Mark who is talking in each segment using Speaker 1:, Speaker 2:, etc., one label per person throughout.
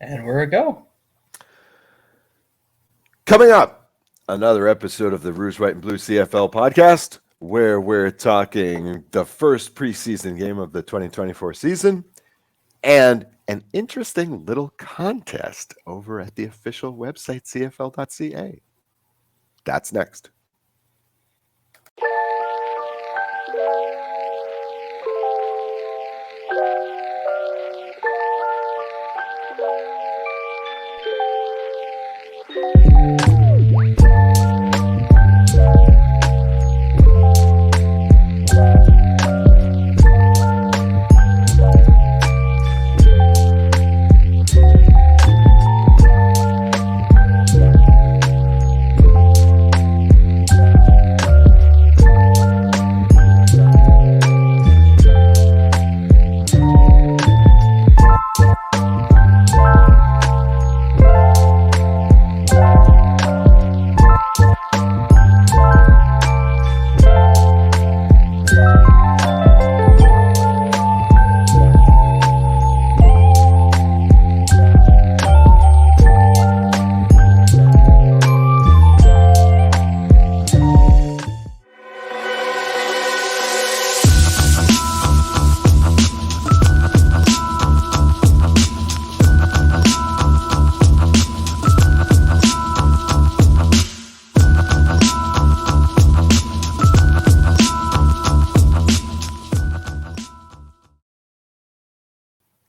Speaker 1: And we're a go.
Speaker 2: Coming up, another episode of the Rouge, White, and Blue CFL podcast, where we're talking the first preseason game of the 2024 season and an interesting little contest over at the official website, cfl.ca. That's next.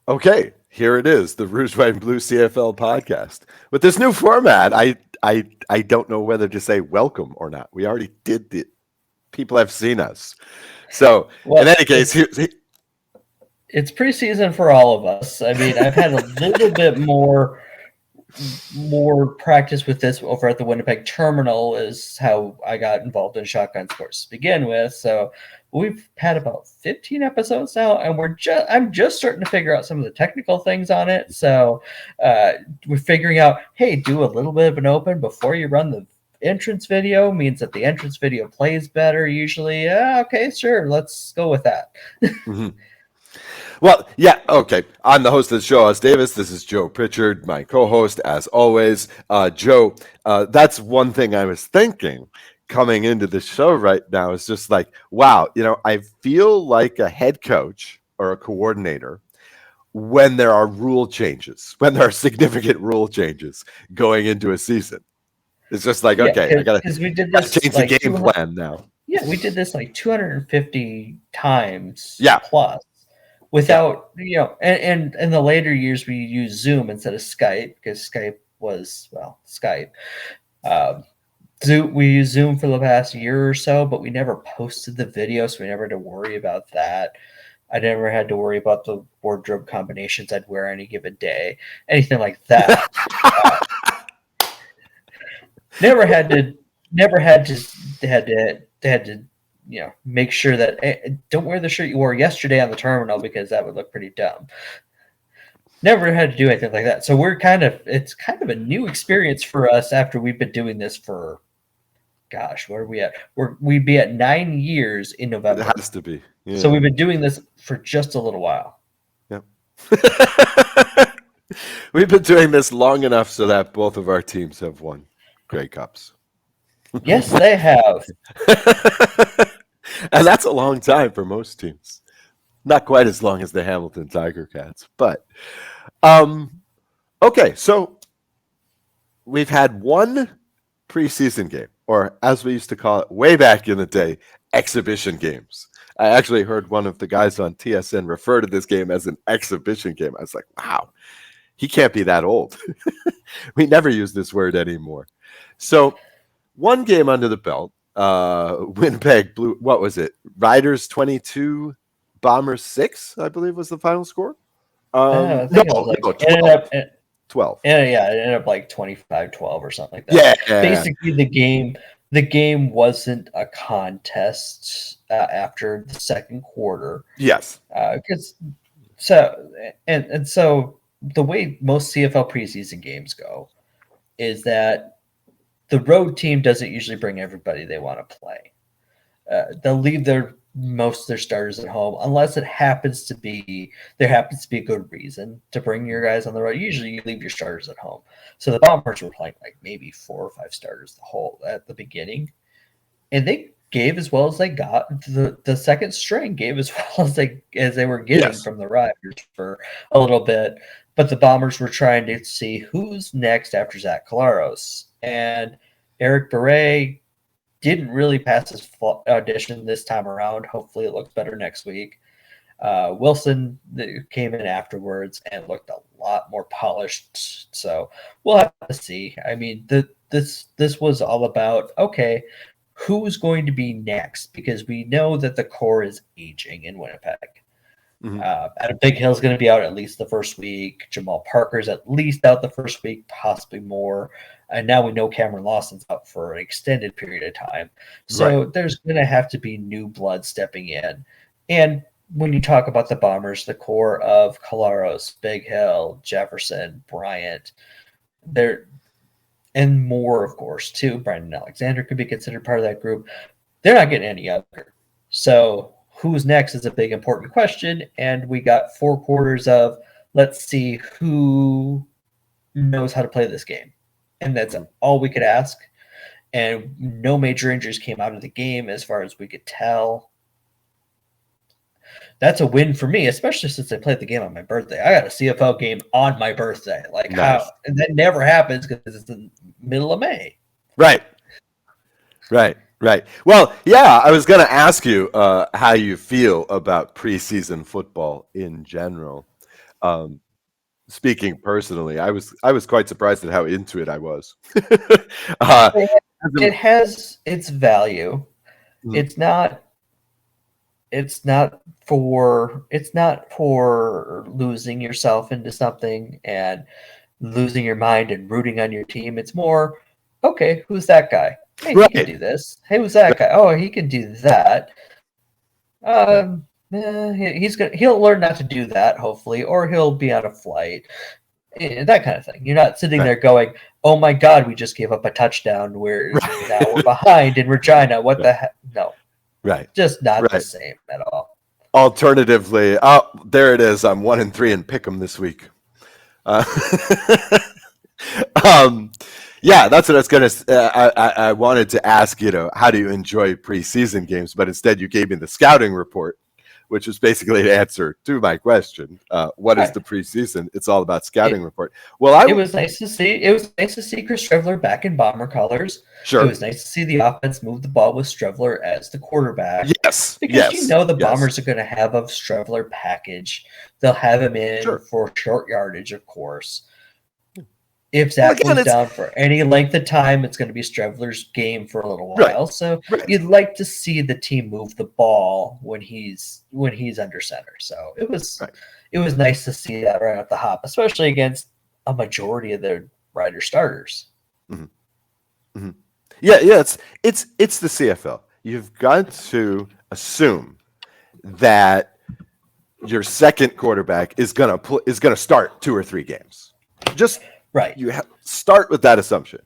Speaker 2: Okay, here it is, the Rouge, White, and Blue CFL podcast. With this new format, I don't know whether to say welcome or not. We already did the people have seen us. So, in any case,
Speaker 1: it's preseason for all of us. I mean, I've had a little bit more practice with this over at the Winnipeg Terminal is how I got involved in shotgun sports to begin with. So we've had about 15 episodes now, and I'm just starting to figure out some of the technical things on it. So we're figuring out, hey, do a little bit of an open before you run the entrance video means that the entrance video plays better usually. Okay, sure, let's go with that.
Speaker 2: Mm-hmm. Well, yeah, okay. I'm the host of the show, Oz Davis. This is Joe Pritchard, my co-host, as always. Joe, that's one thing I was thinking coming into the show right now is just like, wow, I feel like a head coach or a coordinator when there are rule changes, when there are significant rule changes going into a season. It's just like, okay, I got to change the game plan now.
Speaker 1: Yeah, we did this like 250 times plus. Without, and in the later years, we used Zoom instead of Skype because Skype was, Skype. Zoom, we used Zoom for the past year or so, but we never posted the video, so we never had to worry about that. I never had to worry about the wardrobe combinations I'd wear any given day, anything like that. Never had to make sure that don't wear the shirt you wore yesterday on the terminal because that would look pretty dumb. Never had to do anything like that. So it's kind of a new experience for us after we've been doing this for, gosh, where are we at? We'd be at 9 years in November.
Speaker 2: It has to be.
Speaker 1: Yeah. So we've been doing this for just a little while.
Speaker 2: Yep. We've been doing this long enough so that both of our teams have won Grey Cups.
Speaker 1: Yes, they have.
Speaker 2: And that's a long time for most teams. Not quite as long as the Hamilton Tiger Cats. But, okay, so we've had one preseason game, or as we used to call it way back in the day, exhibition games. I actually heard one of the guys on TSN refer to this game as an exhibition game. I was like, wow, he can't be that old. We never use this word anymore. So one game under the belt, Winnipeg Blue, what was it? Riders 22, Bombers 6, I believe was the final score.
Speaker 1: 12.
Speaker 2: 12.
Speaker 1: Yeah, it ended up like 25-12 or something like that.
Speaker 2: Yeah.
Speaker 1: Basically, the game wasn't a contest after the second quarter.
Speaker 2: Yes.
Speaker 1: So the way most CFL preseason games go is that the road team doesn't usually bring everybody they want to play. They'll leave their most of their starters at home, unless there happens to be a good reason to bring your guys on the road. Usually you leave your starters at home. So the Bombers were playing like maybe 4 or 5 starters at the beginning. And they gave as well as they got. The second string gave as well as they were getting from the Riders for a little bit. But the Bombers were trying to see who's next after Zach Collaros. And Eric Beret didn't really pass his audition this time around. Hopefully it looks better next week. Wilson came in afterwards and looked a lot more polished. So we'll have to see. I mean, this was all about, okay, who's going to be next? Because we know that the core is aging in Winnipeg. Mm-hmm. Adam Big Hill's going to be out at least the first week. Jamal Parker's at least out the first week, possibly more. And now we know Cameron Lawson's out for an extended period of time. So there's going to have to be new blood stepping in. And when you talk about the Bombers, the core of Collaros, Big Hill, Jefferson, Bryant, and more, of course, too. Brandon Alexander could be considered part of that group. They're not getting any younger. So who's next is a big, important question. And we got 4 quarters of let's see who knows how to play this game. And that's all we could ask. And no major injuries came out of the game as far as we could tell. That's a win for me, especially since I played the game on my birthday. I got a CFL game on my birthday. Like nice. How? And that never happens because it's the middle of May.
Speaker 2: Right. Well, yeah, I was going to ask you how you feel about preseason football in general. Speaking personally, I was quite surprised at how into it I was.
Speaker 1: It has its value. Mm-hmm. It's not for losing yourself into something and losing your mind and rooting on your team. It's more, okay, who's that guy? Hey, he can do this. Hey, who's that guy? Oh, he can do that. He'll learn not to do that, hopefully, or he'll be on a flight. That kind of thing. You're not sitting there going, "Oh my God, we just gave up a touchdown. Now we're behind in Regina. What the heck?" No.
Speaker 2: Right.
Speaker 1: Just not the same at all.
Speaker 2: Alternatively, there it is. I'm 1-3 in Pick'em this week. Yeah, that's what I was going to. I wanted to ask, how do you enjoy preseason games? But instead, you gave me the scouting report, which was basically an answer to my question. What is the preseason? It's all about scouting report. Well,
Speaker 1: it was nice to see. It was nice to see Chris Streveler back in Bomber colors.
Speaker 2: Sure.
Speaker 1: It was nice to see the offense move the ball with Streveler as the quarterback.
Speaker 2: Yes.
Speaker 1: Because the Bombers are going to have a Streveler package. They'll have him in for short yardage, of course. If Zach goes down for any length of time, it's going to be Streveler's game for a little while.
Speaker 2: Right.
Speaker 1: So you'd like to see the team move the ball when he's under center. So it was nice to see that right off the hop, especially against a majority of their Rider starters.
Speaker 2: Mm-hmm. Mm-hmm. Yeah, it's the CFL. You've got to assume that your second quarterback is gonna start 2 or 3 games. Just you start with that assumption,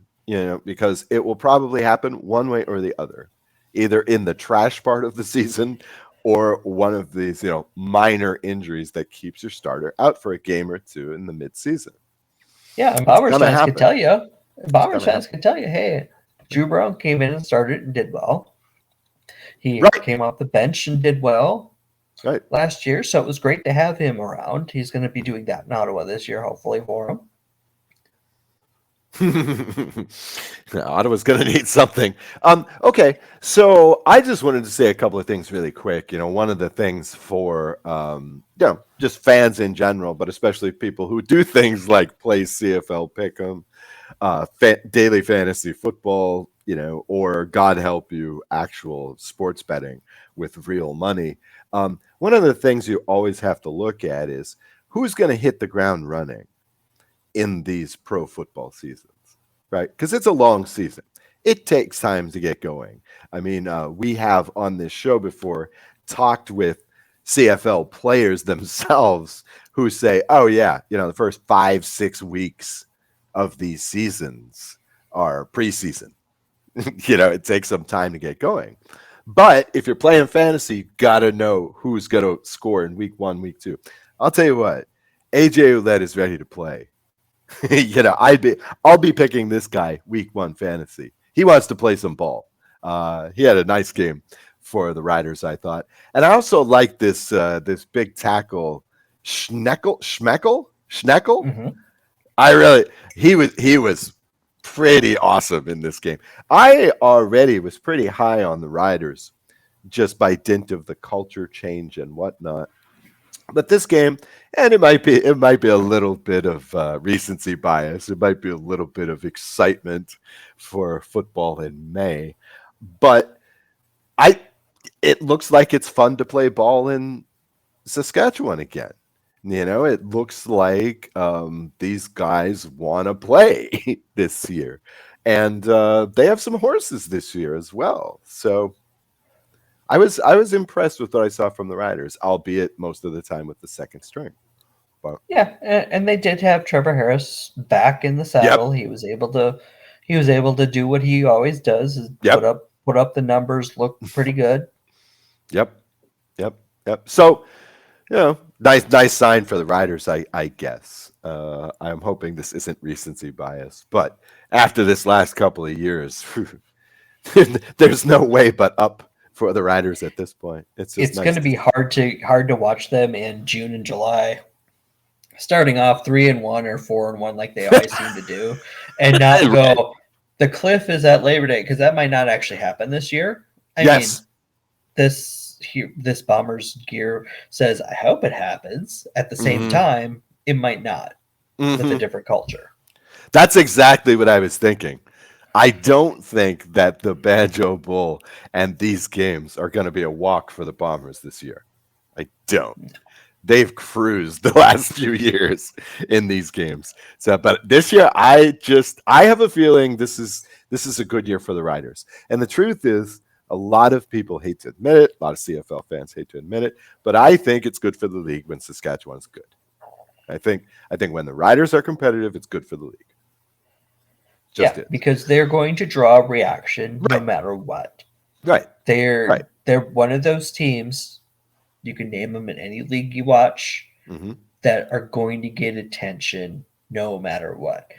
Speaker 2: because it will probably happen one way or the other, either in the trash part of the season or one of these, minor injuries that keeps your starter out for a game or 2 in the mid-season.
Speaker 1: Yeah, and Bombers fans can tell you. Hey, Drew Brown came in and started and did well. He came off the bench and did well last year, so it was great to have him around. He's going to be doing that in Ottawa this year, hopefully, for him.
Speaker 2: Ottawa's going to need something. Okay, so I just wanted to say a couple of things really quick. One of the things for just fans in general, but especially people who do things like play CFL Pick'em, daily fantasy football, or God help you, actual sports betting with real money. One of the things you always have to look at is who's going to hit the ground running in these pro football seasons, right? Because it's a long season. It takes time to get going. I mean, we have on this show before talked with CFL players themselves who say, oh yeah, the first 5-6 weeks of these seasons are preseason. It takes some time to get going. But if you're playing fantasy, you got to know who's going to score in week 1, week 2. I'll tell you what, AJ Ouellette is ready to play. I'll be picking this guy week 1 fantasy. He wants to play some ball. He had a nice game for the Riders, I thought. And I also like this big tackle, Schmeckel. Mm-hmm. He was pretty awesome in this game. I already was pretty high on the Riders just by dint of the culture change and whatnot. But this game, and it might be a little bit of recency bias. It might be a little bit of excitement for football in May. But it looks like it's fun to play ball in Saskatchewan again. It looks like these guys want to play this year. And they have some horses this year as well. So I was impressed with what I saw from the Riders, albeit most of the time with the second string. But,
Speaker 1: yeah, and they did have Trevor Harris back in the saddle. Yep. He was able to do what he always does: is put up the numbers, look pretty good.
Speaker 2: Yep. So, nice sign for the Riders, I guess. I'm hoping this isn't recency bias, but after this last couple of years, there's no way but up for the Riders at this point. It's
Speaker 1: going to be hard to watch them in June and July, starting off 3-1 or 4-1 like they always seem to do, and not go. The cliff is at Labor Day, because that might not actually happen this year. I mean, this Bombers gear says, I hope it happens. At the same time, it might not, with a different culture.
Speaker 2: That's exactly what I was thinking. I don't think that the Banjo Bowl and these games are going to be a walk for the Bombers this year. I don't. They've cruised the last few years in these games. So, but this year, I have a feeling this is a good year for the Riders. And the truth is, a lot of people hate to admit it. A lot of CFL fans hate to admit it. But I think it's good for the league when Saskatchewan's good. I think when the Riders are competitive, it's good for the league.
Speaker 1: Because they're going to draw a reaction no matter what.
Speaker 2: Right.
Speaker 1: They're one of those teams, you can name them in any league you watch, that are going to get attention no matter what.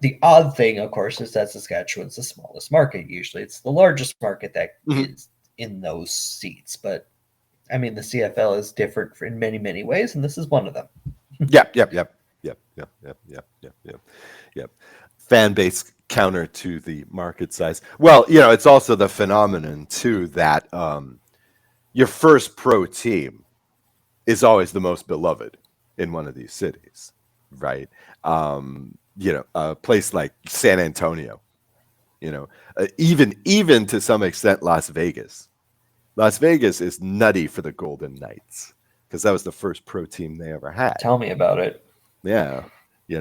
Speaker 1: The odd thing, of course, is that Saskatchewan's the smallest market. Usually it's the largest market that is in those seats. But, I mean, the CFL is different in many, many ways, and this is one of them.
Speaker 2: Yep. Fan base counter to the market size. Well, it's also the phenomenon, too, that your first pro team is always the most beloved in one of these cities, right? A place like San Antonio, even to some extent Las Vegas. Las Vegas is nutty for the Golden Knights because that was the first pro team they ever had.
Speaker 1: Tell me about it.
Speaker 2: Yeah. They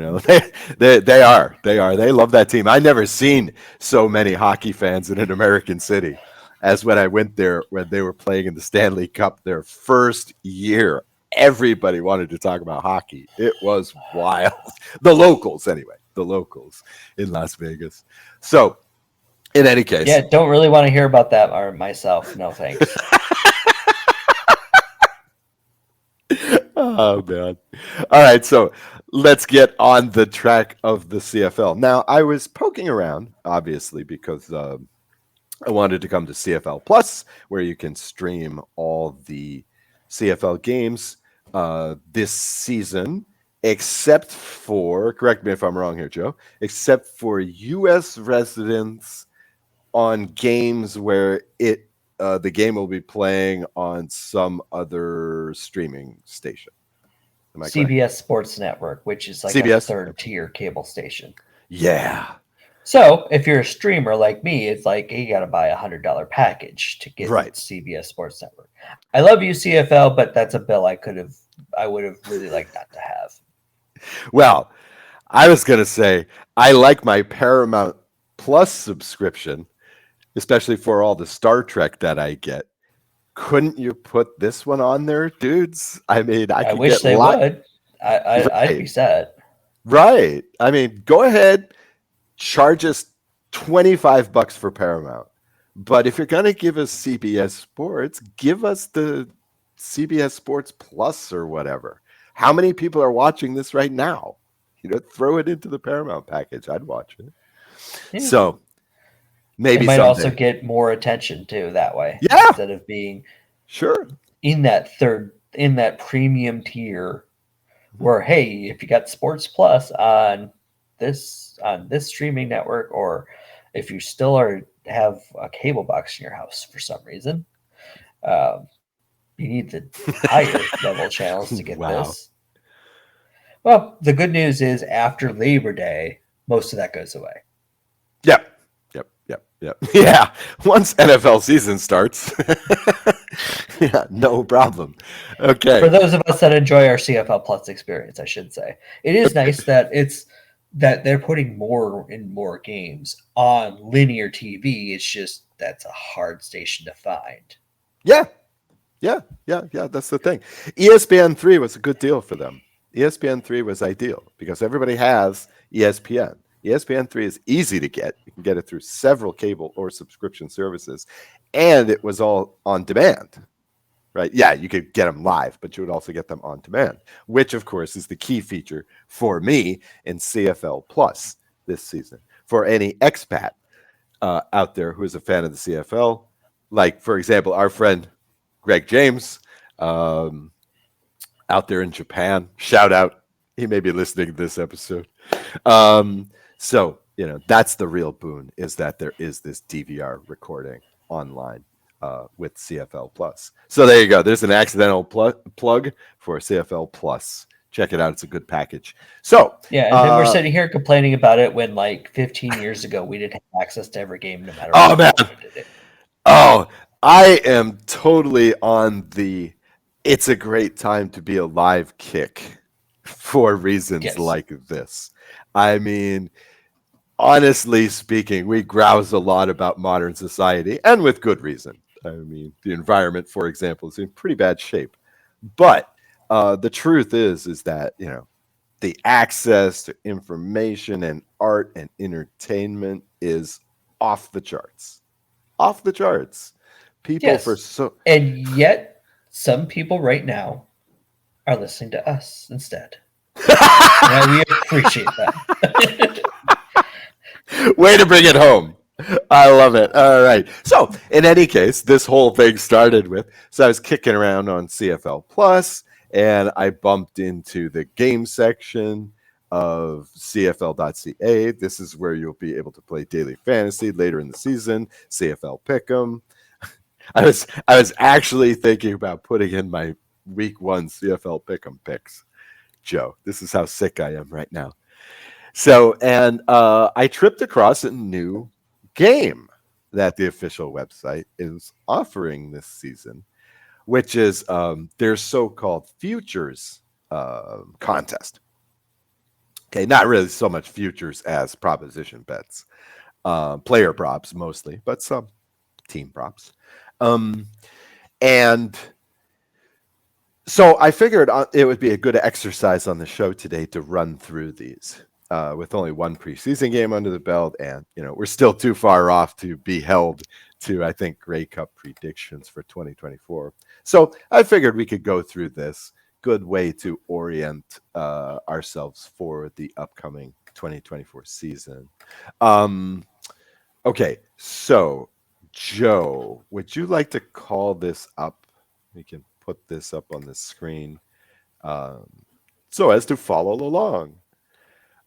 Speaker 2: are. They love that team. I never seen so many hockey fans in an American city as when I went there when they were playing in the Stanley Cup their first year. Everybody wanted to talk about hockey. It was wild. The locals, anyway. The locals in Las Vegas. So, in any case.
Speaker 1: Yeah, don't really want to hear about that myself. No thanks.
Speaker 2: Oh, man. All right, so let's get on the track of the CFL. Now, I was poking around, obviously, because I wanted to come to CFL Plus, where you can stream all the CFL games this season, except for, correct me if I'm wrong here, Joe, except for U.S. residents on games where the game will be playing on some other streaming station.
Speaker 1: CBS correct? Sports Network, which is like CBS? A third-tier cable station.
Speaker 2: Yeah.
Speaker 1: So if you're a streamer like me, it's like you got to buy $100 package to get CBS Sports Network. I love you, CFL, but that's a bill I would have really liked not to have.
Speaker 2: Well, I was going to say, I like my Paramount Plus subscription, especially for all the Star Trek that I get. Couldn't you put this one on there, dudes? I mean, I
Speaker 1: wish they would. I'd be sad.
Speaker 2: Right. I mean, go ahead, charge us $25 for Paramount. But if you're going to give us CBS Sports, give us the CBS Sports Plus or whatever. How many people are watching this right now? Throw it into the Paramount package. I'd watch it. Yeah. So maybe
Speaker 1: it might
Speaker 2: someday.
Speaker 1: Also get more attention too that way.
Speaker 2: Yeah.
Speaker 1: Instead of being in that premium tier where, hey, if you got Sports Plus on this streaming network, or if you still have a cable box in your house for some reason, you need the higher level channels to get this. Well, the good news is after Labor Day, most of that goes away.
Speaker 2: Yep. Yeah. Once NFL season starts, yeah, no problem. Okay.
Speaker 1: For those of us that enjoy our CFL Plus experience, I should say, it is nice that they're putting more and more games on linear TV. It's just that's a hard station to find.
Speaker 2: Yeah. That's the thing. ESPN3 was a good deal for them. ESPN3 was ideal because everybody has ESPN. ESPN3 is easy to get. You can get it through several cable or subscription services, and it was all on demand, right? Yeah, you could get them live, but you would also get them on demand, which, of course, is the key feature for me in CFL Plus this season. For any expat out there who is a fan of the CFL, like, for example, our friend Greg James out there in Japan, shout out. He may be listening to this episode. So, that's the real boon, is that there is this DVR recording online with CFL Plus. So there you go. There's an accidental plug for CFL Plus. Check it out. It's a good package. So
Speaker 1: yeah, and then we're sitting here complaining about it when, like, 15 years ago, we didn't have access to every game no matter what we wanted to do.
Speaker 2: Oh, I am totally on the it's a great time to be a live kick for reasons like this. I mean, honestly speaking, we grouse a lot about modern society, and with good reason. I mean, the environment, for example, is in pretty bad shape. But the truth is that, the access to information and art and entertainment is off the charts. Off the charts. People
Speaker 1: and yet some people right now are listening to us instead. And we appreciate that.
Speaker 2: Way to bring it home. I love it. All right. So, in any case, this whole thing started with, so I was kicking around on CFL Plus, and I bumped into the game section of CFL.ca. This is where you'll be able to play daily fantasy later in the season, CFL Pick'em. I was actually thinking about putting in my week 1 CFL Pick'em picks. Joe, this is how sick I am right now. So, and I tripped across a new game that the official website is offering this season, which is their so-called futures contest. Okay, not really so much futures as proposition bets, player props mostly, but some team props. And so I figured it would be a good exercise on the show today to run through these with only one preseason game under the belt. And, we're still too far off to be held to, I think, Grey Cup predictions for 2024. So I figured we could go through this. Good way to orient ourselves for the upcoming 2024 season. Okay, so Joe, would you like to call this up? We can put this up on the screen so as to follow along.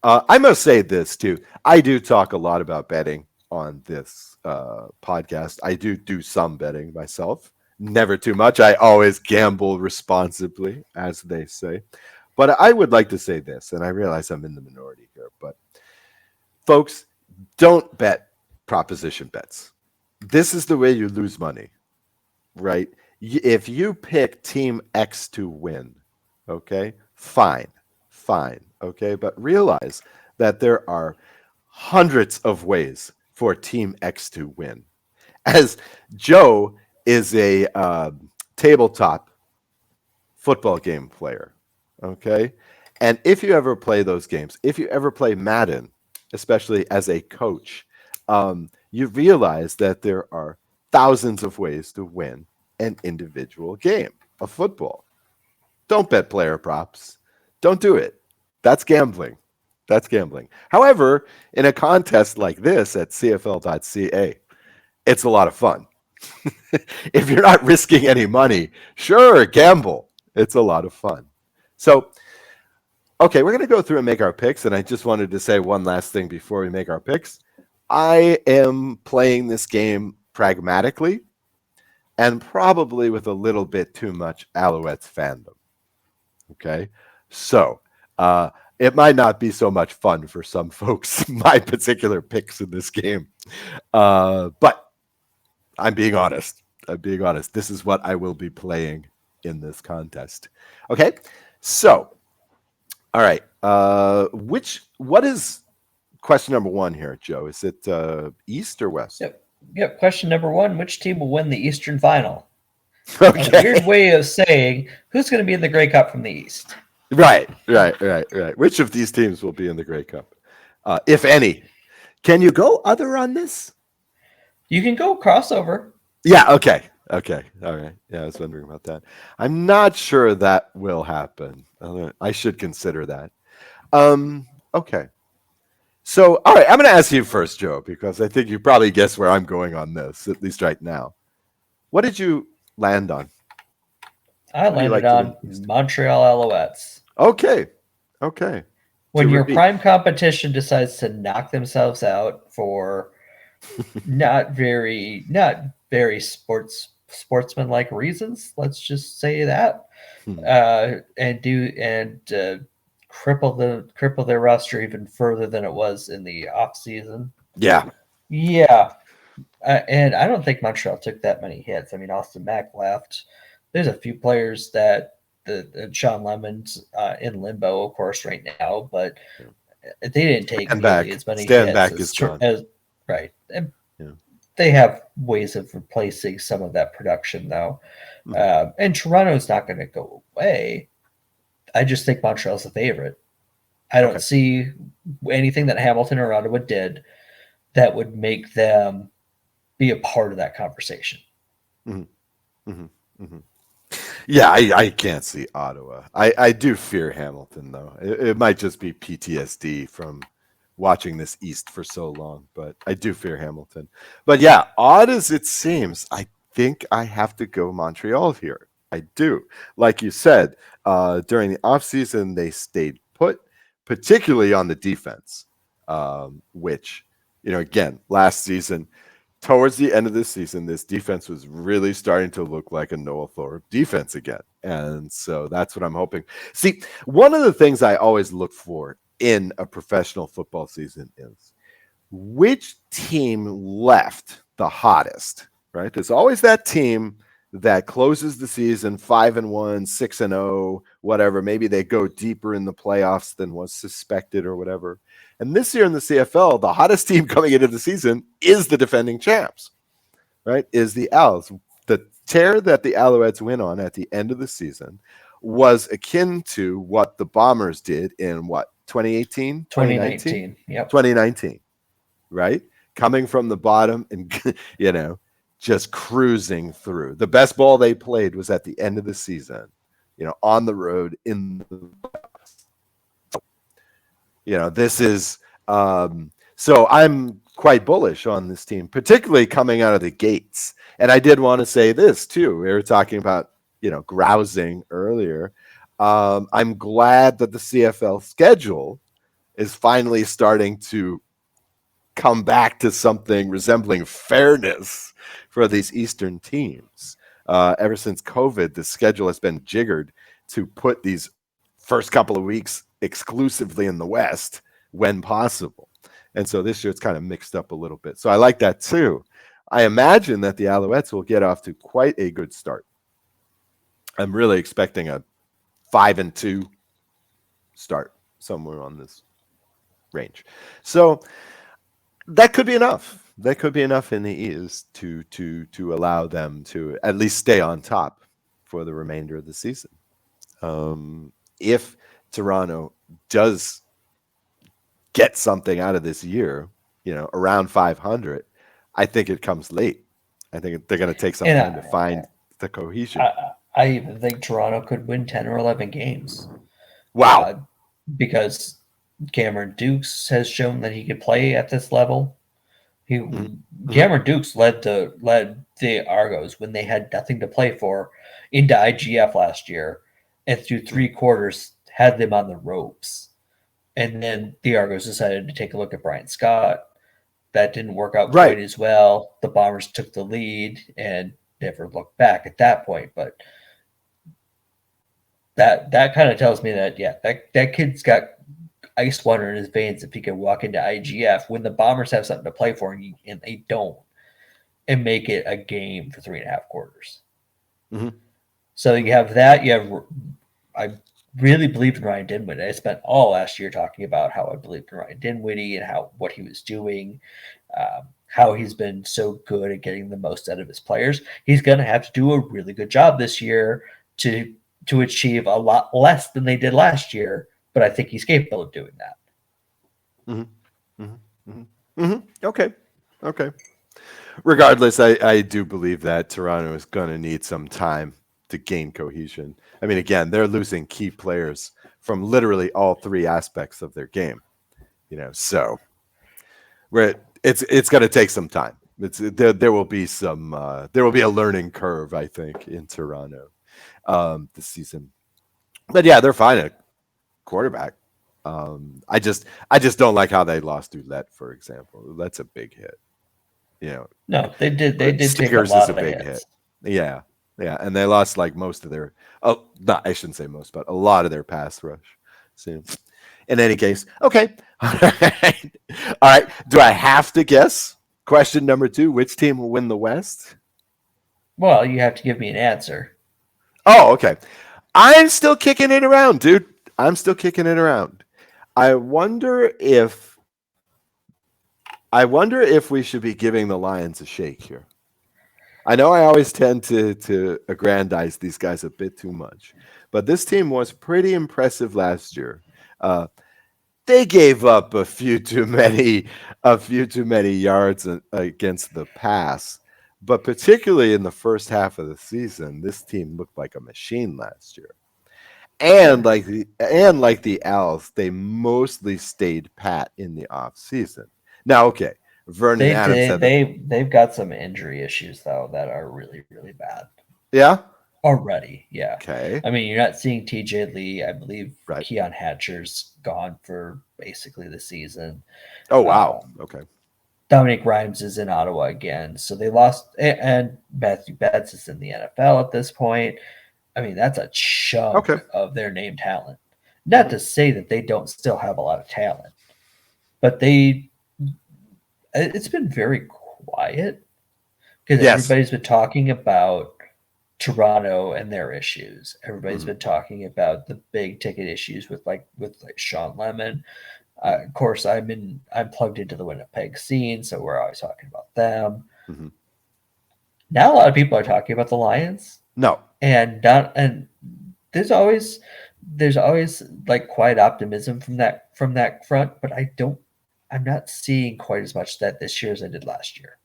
Speaker 2: I must say this too. I do talk a lot about betting on this podcast. I do some betting myself. Never too much. I always gamble responsibly, as they say. But I would like to say this, and I realize I'm in the minority here, but folks, don't bet proposition bets. This is the way you lose money, right? If you pick Team X to win, okay, fine, okay? But realize that there are hundreds of ways for Team X to win. As Joe is a tabletop football game player, okay? And if you ever play those games, if you ever play Madden, especially as a coach, you realize that there are thousands of ways to win an individual game of football. Don't bet player props. Don't do it. That's gambling. That's gambling. However, in a contest like this at CFL.ca, it's a lot of fun. If you're not risking any money, sure, gamble. It's a lot of fun. So, okay, we're going to go through and make our picks. And I just wanted to say one last thing before we make our picks. I am playing this game pragmatically and probably with a little bit too much Alouettes fandom. Okay, so it might not be so much fun for some folks, my particular picks in this game. But I'm being honest. This is what I will be playing in this contest. Okay, so, all right. What is question number one here, Joe? Is it East or West?
Speaker 1: Yep. Question number one, which team will win the Eastern Final?
Speaker 2: Okay.
Speaker 1: A weird way of saying who's going to be in the Grey Cup from the East.
Speaker 2: Right. Which of these teams will be in the Grey Cup, if any? Can you go other on this?
Speaker 1: You can go crossover.
Speaker 2: Yeah, okay. All right. Yeah, I was wondering about that. I'm not sure that will happen. I should consider that. Okay. So, all right, I'm going to ask you first, Joe, because I think you probably guess where I'm going on this, at least right now. What did you land on?
Speaker 1: I landed on Montreal Alouettes.
Speaker 2: Okay.
Speaker 1: When your prime competition decides to knock themselves out for not very sportsman-like reasons, let's just say that, and cripple their roster even further than it was in the off season.
Speaker 2: Yeah.
Speaker 1: And I don't think Montreal took that many hits. I mean, Austin Mack left. There's a few players that Sean Lemon's in limbo, of course, right now, but they didn't take nearly as many hits as right. And they have ways of replacing some of that production, though. And Toronto's not going to go away. I just think Montreal's the favorite. I don't see anything that Hamilton or Ottawa did that would make them be a part of that conversation.
Speaker 2: Yeah, I can't see Ottawa. I do fear Hamilton, though. It might just be PTSD from watching this East for so long, but I do fear Hamilton. But yeah, odd as it seems, I think I have to go Montreal here. I do. Like you said, during the offseason, they stayed put, particularly on the defense, which, again, last season, towards the end of this season, this defense was really starting to look like a Noah Thorpe defense again. And so that's what I'm hoping. See, one of the things I always look for in a professional football season is which team left the hottest, right? There's always that team that closes the season 5-1, 6-0, whatever. Maybe they go deeper in the playoffs than was suspected or whatever. And this year in the CFL, the hottest team coming into the season is the defending champs, right? Is the Owls. The tear that the Alouettes went on at the end of the season was akin to what the Bombers did in 2018?
Speaker 1: 2019. Yep.
Speaker 2: 2019, right? Coming from the bottom and, just cruising through. The best ball they played was at the end of the season, on the road in the playoffs. This is so I'm quite bullish on this team, particularly coming out of the gates. And I did want to say this too. We were talking about, grousing earlier. I'm glad that the CFL schedule is finally starting to come back to something resembling fairness for these Eastern teams. Ever since COVID, the schedule has been jiggered to put these first couple of weeks exclusively in the West when possible. And so this year it's kind of mixed up a little bit. So I like that too. I imagine that the Alouettes will get off to quite a good start. I'm really expecting a 5-2 start somewhere on this range. So that could be enough. That could be enough in the East to allow them to at least stay on top for the remainder of the season. If Toronto does get something out of this year, around 500, I think it comes late. I think they're going to take some time to find the cohesion.
Speaker 1: I even think Toronto could win 10 or 11 games.
Speaker 2: Wow.
Speaker 1: Because Cameron Dukes has shown that he can play at this level. Cameron Dukes led the Argos when they had nothing to play for into IGF last year, and through 3 quarters had them on the ropes. And then the Argos decided to take a look at Brian Scott. That didn't work out quite as well. The Bombers took the lead and never looked back at that point. But that kind of tells me that that kid's got ice water in his veins if he can walk into IGF when the Bombers have something to play for and they don't, and make it a game for 3.5 quarters. So you have that. I really believed in Ryan Dinwiddie. I spent all last year talking about how I believed in Ryan Dinwiddie and what he was doing, how he's been so good at getting the most out of his players. He's going to have to do a really good job this year to achieve a lot less than they did last year, but I think he's capable of doing that.
Speaker 2: Okay. Regardless, I do believe that Toronto is going to need some time to gain cohesion. I mean, again, they're losing key players from literally all 3 aspects of their game. So it's going to take some time. There will be a learning curve, I think, in Toronto this season. But yeah, they're fine at quarterback. I just don't like how they lost Ouellette, for example. That's a big hit.
Speaker 1: No, they did take a lot of hits.
Speaker 2: Yeah, and they lost like most of their. Oh, not I shouldn't say most, but a lot of their pass rush. So, in any case, okay, all right. Do I have to guess? Question number 2: which team will win the West?
Speaker 3: Well, you have to give me an answer.
Speaker 2: Oh, okay. I'm still kicking it around, dude. I'm still kicking it around. I wonder if we should be giving the Lions a shake here. I know I always tend to aggrandize these guys a bit too much, but this team was pretty impressive last year. They gave up a few too many yards against the pass, but particularly in the first half of the season, this team looked like a machine last year. And like the Owls, they mostly stayed pat in the off season. Now, okay, Vernon Adams said
Speaker 3: they've got some injury issues though that are really, really bad.
Speaker 2: Yeah.
Speaker 3: Already, yeah.
Speaker 2: Okay.
Speaker 3: I mean, you're not seeing TJ Lee. I believe Keon Hatcher's gone for basically the season.
Speaker 2: Oh wow. Okay.
Speaker 3: Dominic Rhymes is in Ottawa again, so they lost, and Matthew Betts is in the NFL at this point. I mean, that's a chunk of their name talent. Not to say that they don't still have a lot of talent, but it's been very quiet because everybody's been talking about Toronto and their issues. Everybody's been talking about the big ticket issues with Sean Lemon. Of course, I'm plugged into the Winnipeg scene, so we're always talking about them.
Speaker 2: Mm-hmm.
Speaker 3: Now a lot of people are talking about the Lions.
Speaker 2: No.
Speaker 3: And there's always like quiet optimism from that front, but I'm not seeing quite as much that this year as I did last year.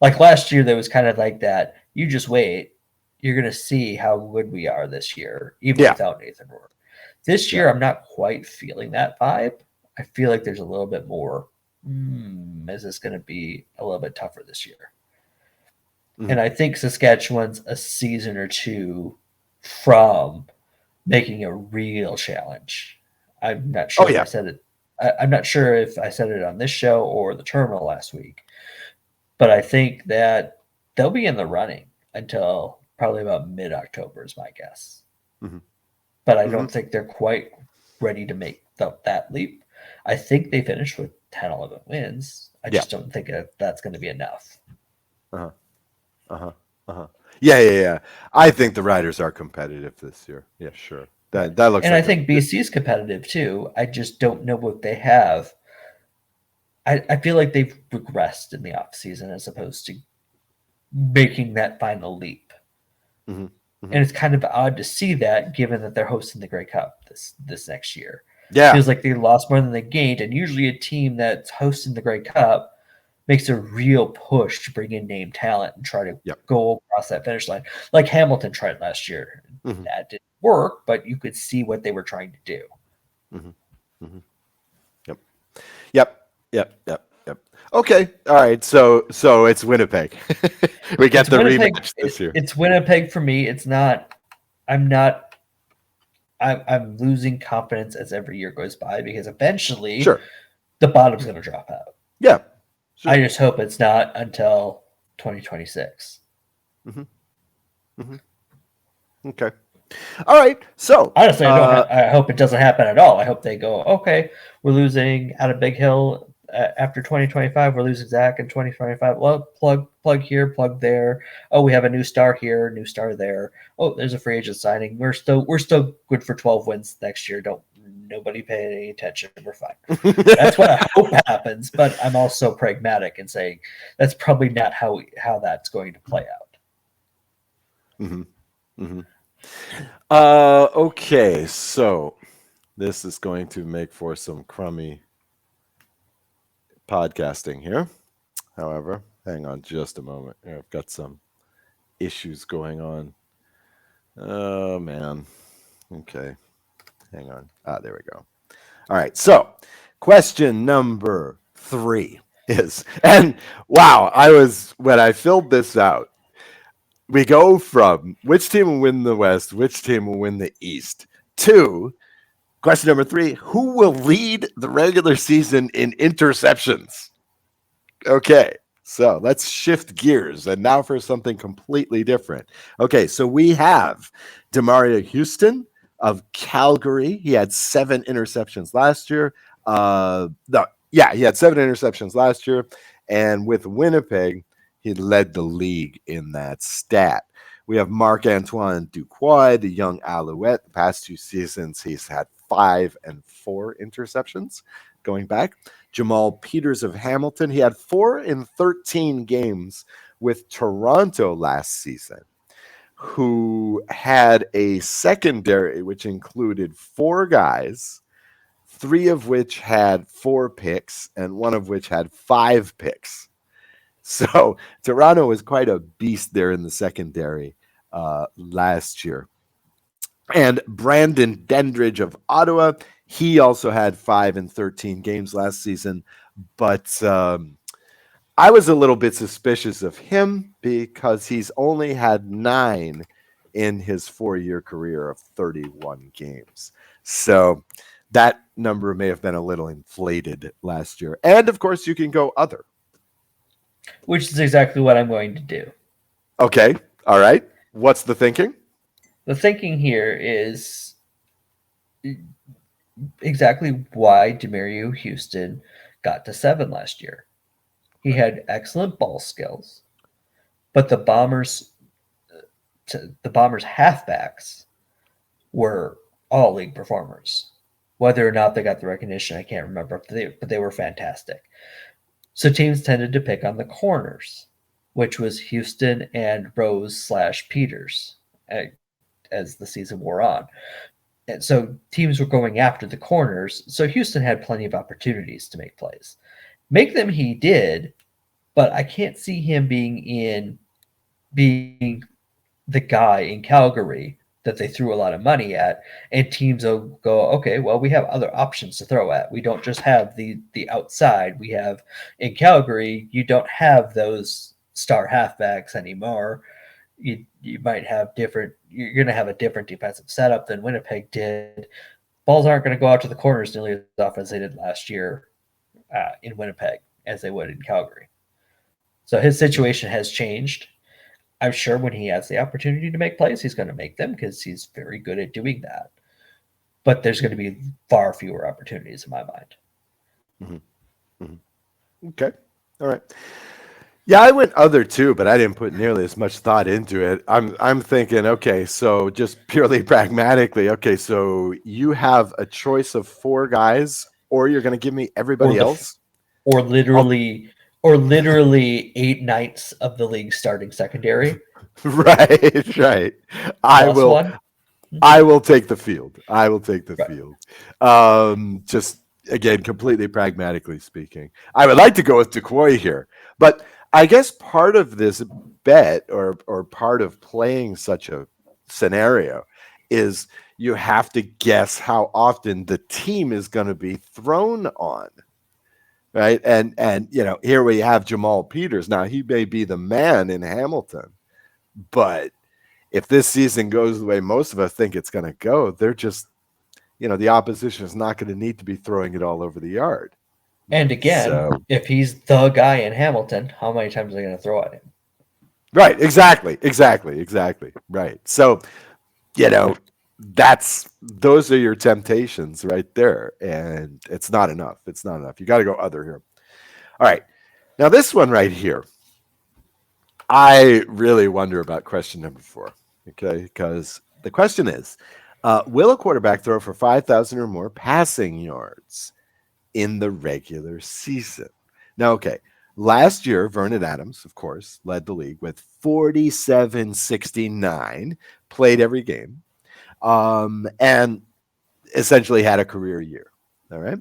Speaker 3: Like last year, there was kind of like that. You just wait, you're gonna see how good we are this year, even without Nathan Rourke. This year, I'm not quite feeling that vibe. I feel like there's a little bit more. Is this going to be a little bit tougher this year? Mm-hmm. And I think Saskatchewan's a season or 2 from making a real challenge. I'm not sure if I said it. I'm not sure if I said it on this show or the terminal last week, but I think that they'll be in the running until probably about mid-October is my guess. Mm-hmm. But I don't think they're quite ready to make that leap. I think they finished with 10, 11 wins. I just don't think that's going to be enough.
Speaker 2: Yeah. I think the Riders are competitive this year. Yeah, sure. That looks.
Speaker 3: And I think BC's competitive too. I just don't know what they have. I feel like they've regressed in the offseason as opposed to making that final leap. Mm-hmm. Mm-hmm. And it's kind of odd to see that, given that they're hosting the Grey Cup this next year. Yeah, it feels like they lost more than they gained, and usually a team that's hosting the Grey Cup
Speaker 1: makes a real push to bring in name talent and try to
Speaker 2: Yep.
Speaker 1: go across that finish line, like Hamilton tried last year.
Speaker 2: Mm-hmm.
Speaker 1: That didn't work, but you could see what they were trying to do.
Speaker 2: Mm-hmm. Mm-hmm. Yep. Okay, all right. So it's Winnipeg. We get the rematch this year.
Speaker 1: It's Winnipeg for me. It's not. I'm losing confidence as every year goes by because eventually, the bottom's going to drop out.
Speaker 2: Yeah.
Speaker 1: Sure. I just hope it's not until 2026.
Speaker 2: Okay. All right. So
Speaker 1: honestly, I hope it doesn't happen at all. I hope they go, okay, we're losing out of Big Hill after 2025. We're losing Zach in 2025. Well, plug here, plug there. Oh, we have a new star here, new star there. Oh, there's a free agent signing. We're still good for 12 wins next year. Nobody pay any attention. We're fine. That's what I hope happens. But I'm also pragmatic and saying that's probably not how that's going to play out.
Speaker 2: Okay, so this is going to make for some crummy podcasting here. However, hang on just a moment. I've got some issues going on. Oh, man. Okay. Hang on. There we go. All right. So question number 3 is, and wow, when I filled this out, we go from which team will win the West, which team will win the East, to question number 3, who will lead the regular season in interceptions? Okay, so let's shift gears. And now for something completely different. Okay, so we have Demario Houston of Calgary. He had 7 interceptions last year. He had 7 interceptions last year. And with Winnipeg, he led the league in that stat. We have Marc-Antoine Duquois, the young Alouette. The past 2 seasons, he's had 5 and 4 interceptions going back. Jamal Peters of Hamilton, he had 4 in 13 games with Toronto last season, who had a secondary which included 4 guys, 3 of which had 4 picks and 1 of which had 5 picks. So Toronto was quite a beast there in the secondary last year. And Brandon Dendridge of Ottawa, he also had 5 in 13 games last season. But I was a little bit suspicious of him because he's only had 9 in his 4-year career of 31 games. So that number may have been a little inflated last year. And, of course, you can go other.
Speaker 1: Which is exactly what I'm going to do.
Speaker 2: Okay. All right. What's the thinking?
Speaker 1: The thinking here is exactly why Demario Houston got to 7 last year. He had excellent ball skills, but the Bombers' halfbacks were all league performers. Whether or not they got the recognition, I can't remember, but they were fantastic. So teams tended to pick on the corners, which was Houston and Rose/Peters as the season wore on. And so teams were going after the corners. So Houston had plenty of opportunities to make plays. Make them he did, but I can't see him being the guy in Calgary that they threw a lot of money at, and teams will go, okay, well, we have other options to throw at. We don't just have the outside. We have in Calgary, you don't have those star halfbacks anymore. You might have you're going to have a different defensive setup than Winnipeg did. Balls aren't going to go out to the corners nearly as often as they did last year in Winnipeg as they would in Calgary. So his situation has changed. I'm sure when he has the opportunity to make plays, he's going to make them because he's very good at doing that. But there's going to be far fewer opportunities in my mind.
Speaker 2: Mm-hmm. Mm-hmm. Okay. All right. Yeah, I went other too, but I didn't put nearly as much thought into it. I'm thinking, okay, so just purely pragmatically, okay, so you have a choice of 4 guys, or you're going to give me everybody else?
Speaker 1: Or literally 8/9 of the league starting secondary.
Speaker 2: Right. I will take the field. Just again, completely pragmatically speaking. I would like to go with Duquois here. But I guess part of this bet or part of playing such a scenario is you have to guess how often the team is going to be thrown on. Right. And here we have Jamal Peters. Now, he may be the man in Hamilton, but if this season goes the way most of us think it's going to go, they're just, the opposition is not going to need to be throwing it all over the yard.
Speaker 3: And again, if he's the guy in Hamilton, how many times are they going to throw at him?
Speaker 2: Right. Exactly. Right. So, those are your temptations right there. And it's not enough. You got to go other here. All right. Now, this one right here, I really wonder about question number 4. Okay. Because the question is, will a quarterback throw for 5,000 or more passing yards in the regular season? Now, okay. Last year, Vernon Adams, of course, led the league with 47-69, played every game, and essentially had a career year. All right.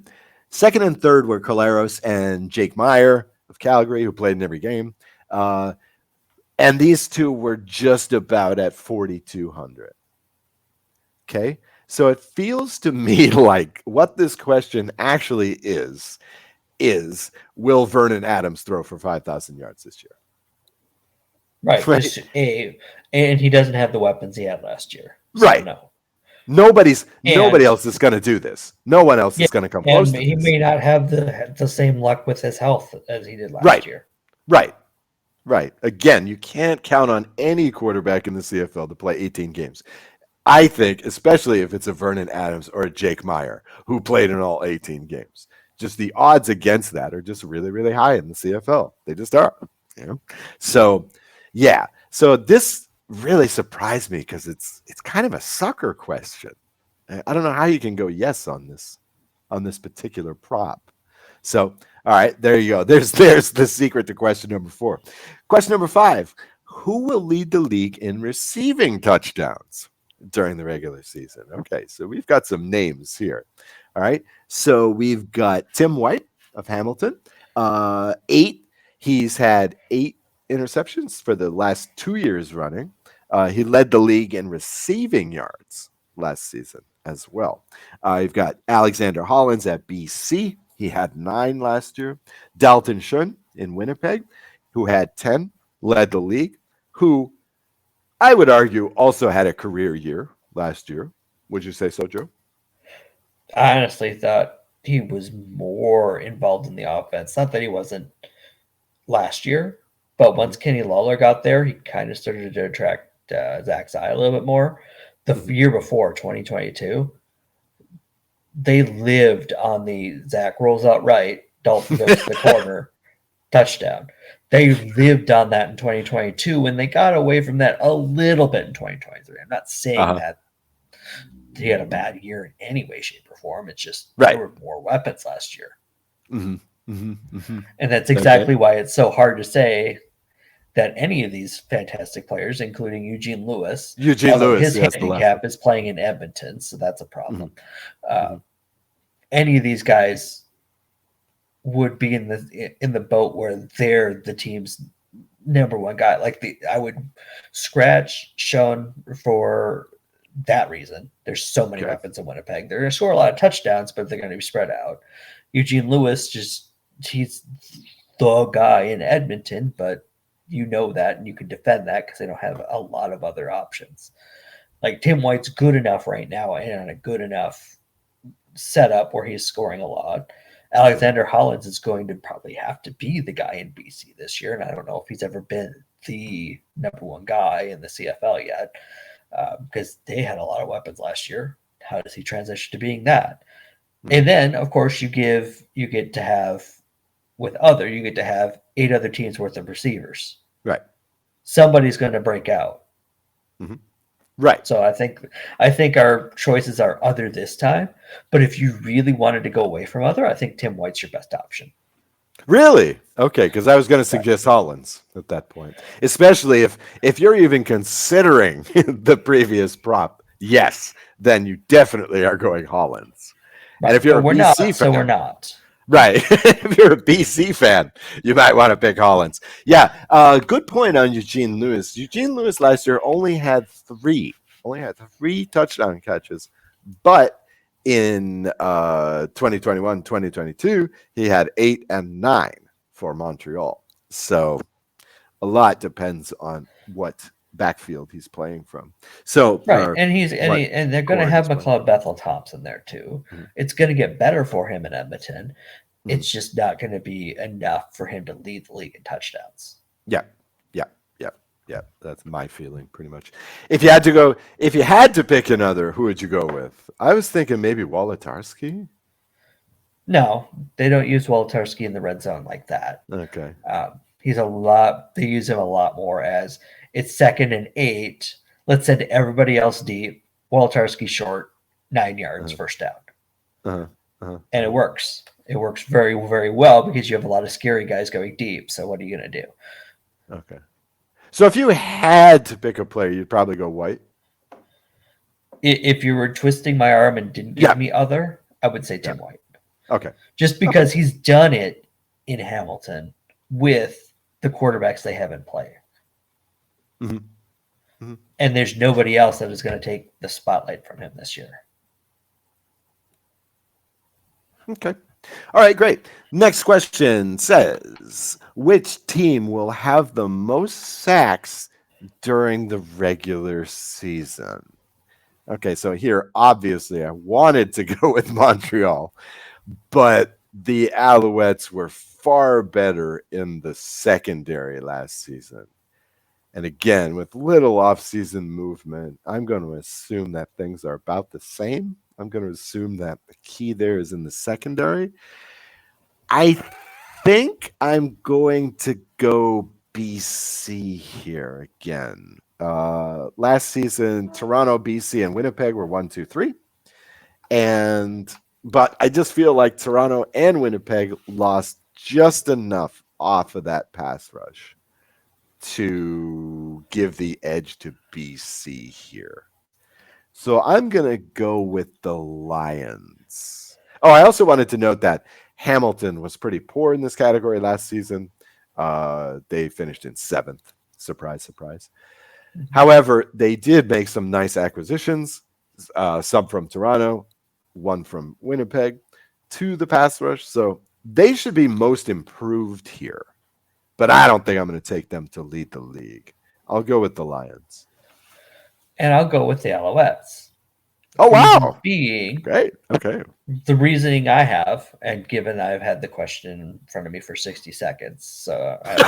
Speaker 2: Second and third were Collaros and Jake Meyer of Calgary, who played in every game. And these two were just about at 4,200. Okay. So it feels to me like what this question actually is will Vernon Adams throw for 5,000 yards this year?
Speaker 3: Right. And he doesn't have the weapons he had last year.
Speaker 2: So right.
Speaker 3: No.
Speaker 2: Nobody else is going to do this. No one else is going to come close to this.
Speaker 3: He may not have the same luck with his health as he did last year.
Speaker 2: Right. Again, you can't count on any quarterback in the CFL to play 18 games. I think, especially if it's a Vernon Adams or a Jake Meyer who played in all 18 games. Just the odds against that are just really, really high in the CFL. They just are. So, yeah. So this really surprised me because it's kind of a sucker question. I don't know how you can go yes on this particular prop. So, all right, there you go. There's the secret to question number 4. Question number 5: who will lead the league in receiving touchdowns during the regular season? Okay, so we've got some names here. All right, so we've got Tim White of Hamilton. 8. He's had 8 interceptions for the last 2 years running. He led the league in receiving yards last season as well. You've got Alexander Hollins at BC. He had 9 last year. Dalton Shun in Winnipeg, who had 10, led the league, who I would argue also had a career year last year. Would you say so, Joe?
Speaker 3: I honestly thought he was more involved in the offense. Not that he wasn't last year, but once Kenny Lawler got there, he kind of started to attract Zach's eye a little bit more. The year before, 2022, they lived on the Zach rolls out right, Dalton goes to the corner, touchdown. They lived on that in 2022, and they got away from that a little bit in 2023. I'm not saying that he had a bad year in any way, shape, or form. It's just there were more weapons last year. And that's exactly why it's so hard to say that any of these fantastic players, including Eugene Lewis, his handicap is playing in Edmonton, so that's a problem. Any of these guys would be in the boat where they're the team's number one guy. I would scratch Sean for that reason. There's so many weapons in Winnipeg. They're going to score a lot of touchdowns, but they're going to be spread out. Eugene Lewis, he's the guy in Edmonton, but you know that, and you can defend that because they don't have a lot of other options. Like Tim White's good enough right now and on a good enough setup where he's scoring a lot. Alexander Hollins is going to probably have to be the guy in BC this year, and I don't know if he's ever been the number one guy in the CFL yet because they had a lot of weapons last year. How does he transition to being that? And then, of course, you get to have 8 other teams worth of receivers.
Speaker 2: Right.
Speaker 3: Somebody's going to break out.
Speaker 2: Right.
Speaker 3: So I think our choices are other this time. But if you really wanted to go away from other, I think Tim White's your best option.
Speaker 2: Really? Okay, because I was going to suggest Hollins at that point, especially if you're even considering the previous prop. Yes, then you definitely are going Hollins.
Speaker 3: Right.
Speaker 2: And if you're
Speaker 3: we're not.
Speaker 2: Right. If you're a BC fan, you might want to pick Hollins. Yeah. Good point on Eugene Lewis. Eugene Lewis last year only had three touchdown catches, but in 2021, 2022, he had 8 and 9 for Montreal. So a lot depends on what backfield he's playing from. So
Speaker 3: right, and they're going to have McLeod Bethel Thompson there too.
Speaker 2: Mm-hmm.
Speaker 3: It's going to get better for him in Edmonton. Mm-hmm. It's just not going to be enough for him to lead the league in touchdowns.
Speaker 2: Yeah. That's my feeling, pretty much. If you had to pick another, who would you go with? I was thinking maybe Wolodarski.
Speaker 3: No, they don't use Wolodarski in the red zone like that.
Speaker 2: Okay.
Speaker 3: They use him a lot more as it's 2nd and 8. Let's send everybody else deep. Wolodarski short, 9 yards, first down. And it works. It works very, very well because you have a lot of scary guys going deep. So what are you going to do?
Speaker 2: Okay. So if you had to pick a player, you'd probably go White.
Speaker 3: If you were twisting my arm and didn't give me other, I would say Tim White.
Speaker 2: Okay.
Speaker 3: Just because he's done it in Hamilton with the quarterbacks they have in play.
Speaker 2: Mm-hmm. Mm-hmm.
Speaker 3: And there's nobody else that is going to take the spotlight from him this year.
Speaker 2: Okay. All right, great. Next question says, which team will have the most sacks during the regular season? Okay, so here, obviously, I wanted to go with Montreal, but the Alouettes were far better in the secondary last season. And again, with little offseason movement, I'm going to assume that things are about the same. I'm going to assume that the key there is in the secondary. I think I'm going to go BC here again. Last season, Toronto, BC, and Winnipeg were 1, 2, 3. But I just feel like Toronto and Winnipeg lost just enough off of that pass rush to give the edge to BC here. So I'm going to go with the Lions. Oh, I also wanted to note that Hamilton was pretty poor in this category last season. They finished in 7th. Surprise, surprise. Mm-hmm. However, they did make some nice acquisitions. Some from Toronto, one from Winnipeg, to the pass rush. So they should be most improved here. But I don't think I'm going to take them to lead the league. I'll go with the Lions.
Speaker 3: And I'll go with the Alouettes.
Speaker 2: Oh, wow.
Speaker 3: Being
Speaker 2: great. Okay.
Speaker 3: The reasoning I have, and given I've had the question in front of me for 60 seconds, so I did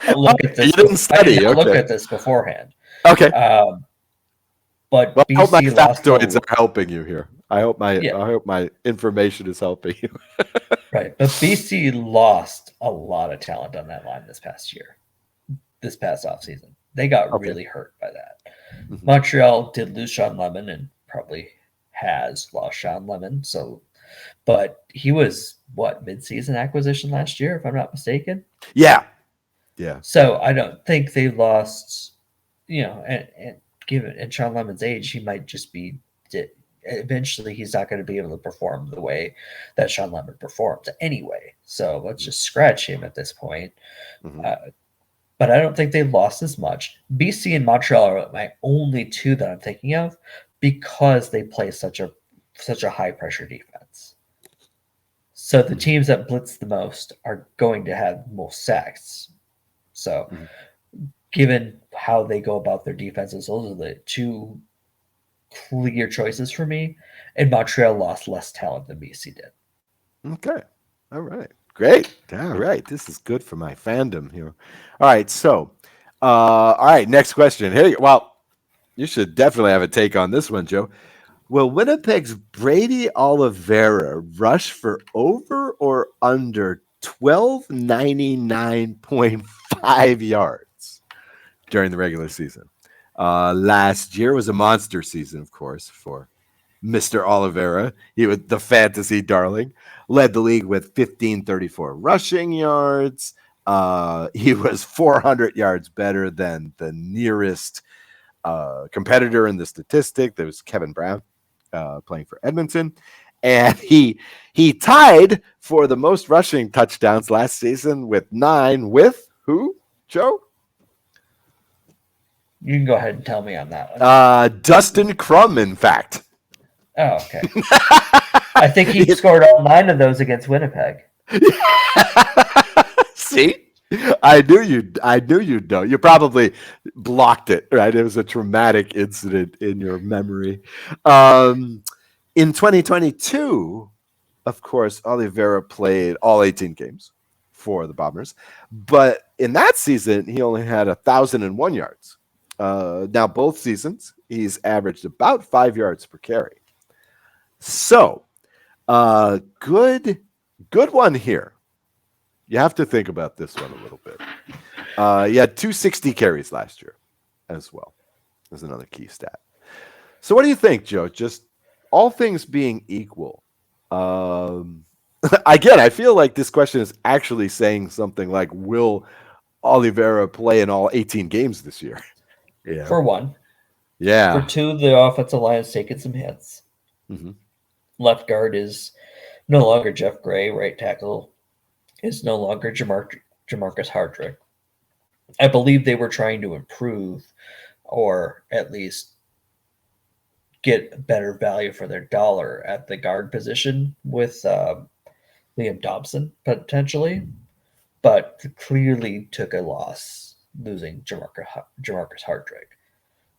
Speaker 3: not look at this.
Speaker 2: You didn't study.
Speaker 3: Look at this beforehand.
Speaker 2: Okay.
Speaker 3: But
Speaker 2: I hope my factoids are helping you here. I hope my information is helping you.
Speaker 3: Right. But BC lost a lot of talent on that line this past offseason. They got really hurt by that. Mm-hmm. Montreal did lose Sean Lemon and probably has lost Sean Lemon. But he was mid-season acquisition last year, if I'm not mistaken.
Speaker 2: Yeah.
Speaker 3: So I don't think they lost, and given Sean Lemon's age, he might just be eventually he's not going to be able to perform the way that Sean Lemon performs anyway. So let's just scratch him at this point. Mm-hmm. But I don't think they lost as much. BC and Montreal are my only two that I'm thinking of because they play such a high pressure defense. So the teams that blitz the most are going to have most sacks. So given how they go about their defenses, those are the two clear choices for me. And Montreal lost less talent than BC did.
Speaker 2: Okay. All right. Great. All right. This is good for my fandom here. All right. So, all right. Next question. Here. Well, you should definitely have a take on this one, Joe. Will Winnipeg's Brady Oliveira rush for over or under 1299.5 yards during the regular season? Last year was a monster season, of course, for Mr. Oliveira. He was the fantasy darling, led the league with 1,534 rushing yards. He was 400 yards better than the nearest competitor in the statistic. There was Kevin Brown playing for Edmonton. And he tied for the most rushing touchdowns last season with 9 with who, Joe?
Speaker 3: You can go ahead and tell me on that one.
Speaker 2: Dustin Crum, in fact.
Speaker 3: Oh, okay. I think he scored all 9 of those against Winnipeg.
Speaker 2: See? I knew you'd know. You probably blocked it, right? It was a traumatic incident in your memory. In 2022, of course, Oliveira played all 18 games for the Bombers. But in that season, he only had 1,001 yards. Now, both seasons, he's averaged about 5 yards per carry. So, good one here. You have to think about this one a little bit. He had 260 carries last year as well. There's another key stat. So what do you think, Joe? Just all things being equal. Again, I feel like this question is actually saying something like, will Oliveira play in all 18 games this year?
Speaker 3: Yeah. For one.
Speaker 2: Yeah.
Speaker 3: For two, the offensive line is taking some hits.
Speaker 2: Mm-hmm.
Speaker 3: Left guard is no longer Jeff Gray. Right tackle is no longer Jamarcus Hardrick. I believe they were trying to improve or at least get better value for their dollar at the guard position with Liam Dobson potentially, but clearly took a loss losing Jamarcus Hardrick.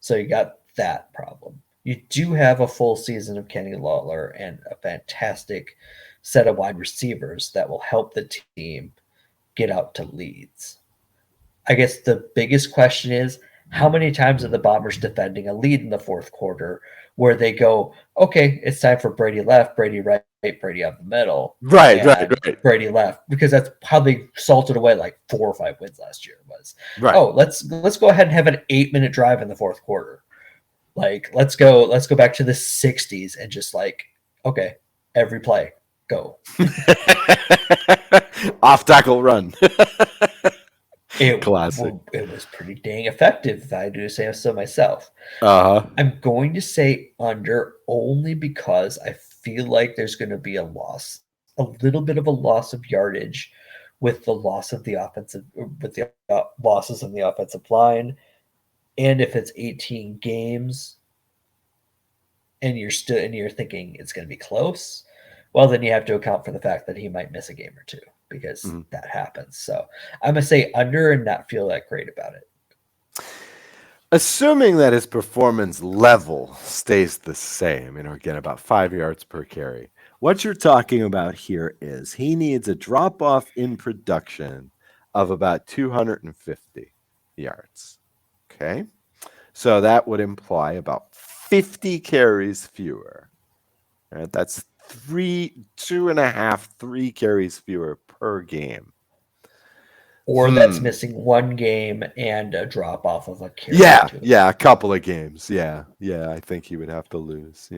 Speaker 3: So you got that problem. You do have a full season of Kenny Lawler and a fantastic set of wide receivers that will help the team get out to leads. I guess the biggest question is, how many times are the Bombers defending a lead in the fourth quarter where they go, okay, it's time for Brady left, Brady right, Brady up the middle.
Speaker 2: Right.
Speaker 3: Brady left, because that's how they salted away like 4 or 5 wins last year was.
Speaker 2: Right.
Speaker 3: Oh, let's go ahead and have an 8-minute drive in the fourth quarter. Like, let's go back to the 60s and just like, okay, every play, go.
Speaker 2: Off tackle run.
Speaker 3: Classic. It was pretty dang effective, if I do say so myself.
Speaker 2: Uh-huh.
Speaker 3: I'm going to say under only because I feel like there's going to be a little bit of a loss of yardage with the losses of the offensive line. And if it's 18 games and you're thinking it's going to be close, well, then you have to account for the fact that he might miss a game or two, because that happens. So I'm going to say under and not feel that great about it.
Speaker 2: Assuming that his performance level stays the same, again, about 5 yards per carry, what you're talking about here is he needs a drop-off in production of about 250 yards. Okay? So that would imply about 50 carries fewer. All right? That's 2.5, 3 carries fewer per game.
Speaker 3: Or that's missing 1 game and a drop off of a carry.
Speaker 2: Yeah, a couple of games. Yeah, I think he would have to lose.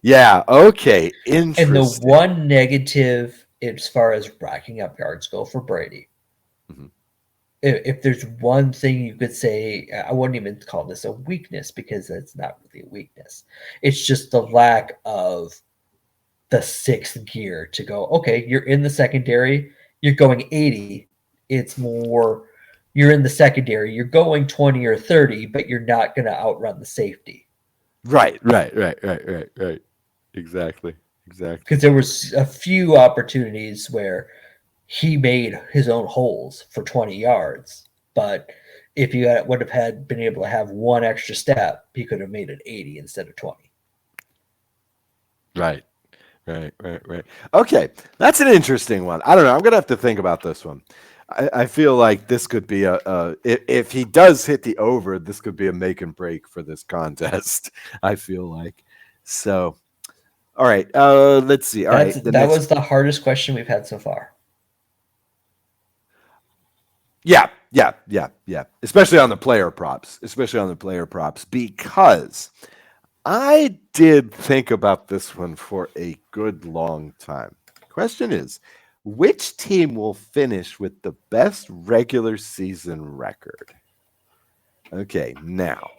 Speaker 2: Yeah. Okay. Interesting.
Speaker 3: And the one negative as far as racking up yards go for Brady, if there's one thing you could say, I wouldn't even call this a weakness, because it's not really a weakness. It's just the lack of the 6th gear to go, okay, you're in the secondary, you're going 80. It's more, you're in the secondary, you're going 20 or 30, but you're not going to outrun the safety.
Speaker 2: Right. Exactly.
Speaker 3: Because there was a few opportunities where he made his own holes for 20 yards, but if you would have been able to have 1 extra step, he could have made it 80 instead of 20.
Speaker 2: Right. Okay, that's an interesting one. I don't know. I'm going to have to think about this one. I feel like this could be if he does hit the over, this could be a make and break for this contest. I feel like. So, all right. Let's see.
Speaker 3: That was the hardest question we've had so far.
Speaker 2: Yeah. Especially on the player props, because I did think about this one for a good long time. Question is, which team will finish with the best regular season record? Okay, now,